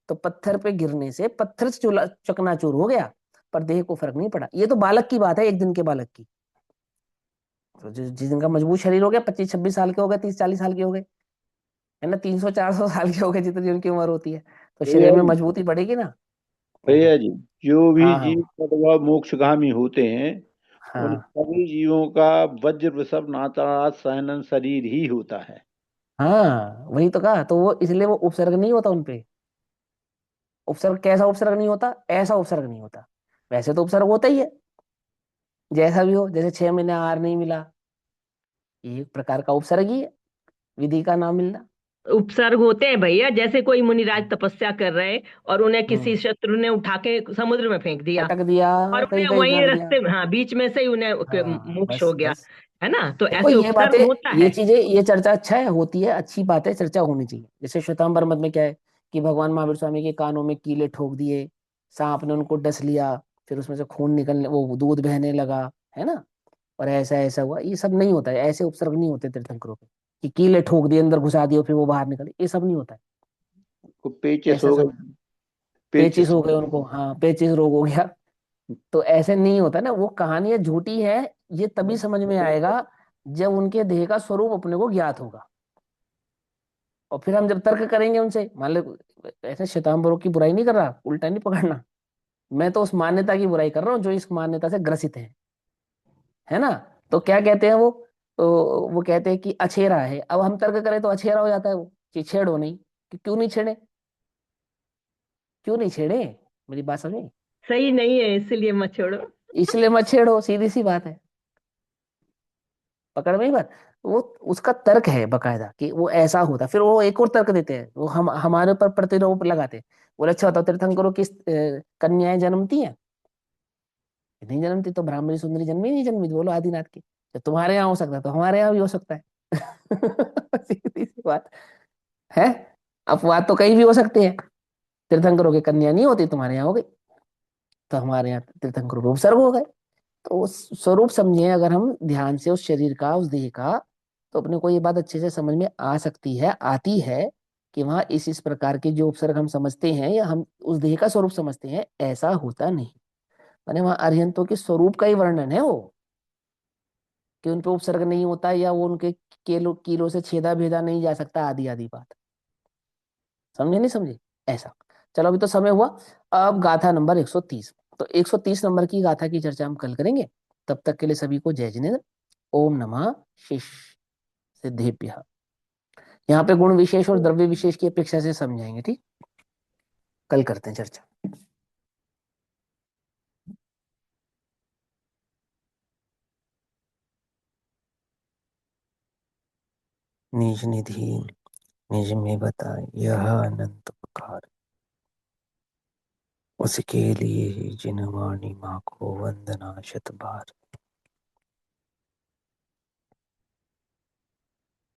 तो पत्थर पे गिरने से पत्थर से चकनाचूर हो गया, पर देह को फर्क नहीं पड़ा। ये तो बालक की बात है, एक दिन के बालक की, तो जिस दिन का मजबूत शरीर हो गया, 25 26 साल के हो गए, 30 40 साल के हो गए, है ना, 300 400 साल के हो गए, जितनी उनकी उम्र होती है, तो शरीर भैया में जी, मजबूती बढ़ेगी ना। भैया जी, जो भी हाँ हाँ जीव तत्व मोक्षगामी होते हैं उन हाँ सभी जीवों का वज्र वृषभ नाताराज सहनन शरीर ही होता है। हाँ, वही तो कहा, तो वो इसलिए वो उपसर्ग नहीं होता उनपे। उपसर्ग कैसा उपसर्ग नहीं होता, ऐसा उपसर्ग नहीं होता, वैसे तो उपसर्ग होता ही है, जैसा भी हो, जैसे 6 महीने आहार नहीं मिला, ये एक प्रकार का उपसर्ग ही है, विधि का नाम मिलना। उपसर्ग होते हैं भैया, जैसे कोई मुनिराज तपस्या कर रहे और उन्हें किसी हम्म, शत्रु ने उठा के समुद्र में फेंक दिया, पटक दिया, और कहीं उन्हें कहीं वहीं कर दिया, रास्ते में, हाँ बीच में से ही उन्हें हाँ मोक्ष हो बस गया, बस। है ना, तो देखो ऐसे ये बातें, उपसर्ग होता ये है। चीजें, ये चर्चा अच्छा है, होती है, अच्छी बात है, चर्चा होनी चाहिए। जैसे श्वेतांबर मत में क्या है कि भगवान महावीर स्वामी के कानों में कीले ठोक दिए, सांप ने उनको डस लिया, फिर उसमें से खून निकलने, वो दूध बहने लगा, है ना, और ऐसा ऐसा हुआ, ये सब नहीं होता है, ऐसे उपसर्ग नहीं होते तीर्थंकरों के, कि कीले ठोक दिए, अंदर घुसा दिए, फिर वो बाहर निकले, ये सब नहीं होता है, को पेचिस ऐसा हो सब। गए, पेचिस पेचिस। हो गए उनको, हाँ पेचिस रोग हो गया, तो ऐसे नहीं होता ना, वो कहानियां झूठी है, ये तभी समझ में आएगा जब उनके देह का स्वरूप अपने को ज्ञात होगा, और फिर हम जब तर्क करेंगे उनसे, मान लो ऐसे श्वेतांबरों की बुराई नहीं कर रहा, उल्टा नहीं पकड़ना, मैं तो उस मान्यता की बुराई कर रहा हूँ जो इस मान्यता से ग्रसित है ना। तो क्या कहते हैं वो, तो वो कहते हैं कि अछेरा है, अब हम तर्क करें तो अछेरा हो जाता है वो, कि छेड़ो नहीं, कि क्यों नहीं छेड़े, क्यों नहीं छेड़े, मेरी बात समझे, सही नहीं है इसलिए मत छोड़ो। इसलिए मत छेड़ो, सीधी सी बात है, पकड़ में ही बात। वो उसका तर्क है बकायदा कि वो ऐसा होता, फिर वो एक और तर्क देते हैं, वो हम हमारे ऊपर प्रतिरोप लगाते हैं, बोले अच्छा बताओ तीर्थंकरों की कन्याएं जन्मती हैं, नहीं जन्मती, तो ब्राह्मणी सुंदरी जन्मी नहीं जन्मी, बोलो आदिनाथ की, जब तुम्हारे यहाँ हो सकता है तो हमारे यहाँ भी हो सकता है। सीधी सी बात है। अपवाद तो कहीं भी हो सकते हैं। तीर्थंकरों की कन्या नहीं होती, तुम्हारे यहाँ हो गई, तो हमारे यहाँ तीर्थंकरों के उपसर्ग हो गए। तो उस स्वरूप समझे अगर हम ध्यान से उस शरीर का, उस देह का, तो अपने को ये बात अच्छे से समझ में आ सकती है, आती है, कि वहां इस प्रकार के जो उपसर्ग हम समझते हैं या हम उस देह का स्वरूप समझते हैं, ऐसा होता नहीं। माने वहां अरिहंतों के स्वरूप का ही वर्णन है वो, कि उन पे उपसर्ग नहीं होता या वो उनके केलो कीलो से छेदा भेदा नहीं जा सकता, आदि आदि बात। समझे नहीं समझे? ऐसा। चलो अभी तो समय हुआ। अब गाथा नंबर 130। तो 130 नंबर की गाथा की चर्चा हम कल करेंगे। तब तक के लिए सभी को जय जिनेन्द्र। ओम नमः शिष सिद्धेभ्यः। यहाँ पे गुण विशेष और द्रव्य विशेष की अपेक्षा से समझाएंगे, ठीक? कल करते हैं चर्चा। निज निधि निज में बता यह अनंत प्रकार, उसके लिए ही जिन वाणी माँ को वंदना शत बार।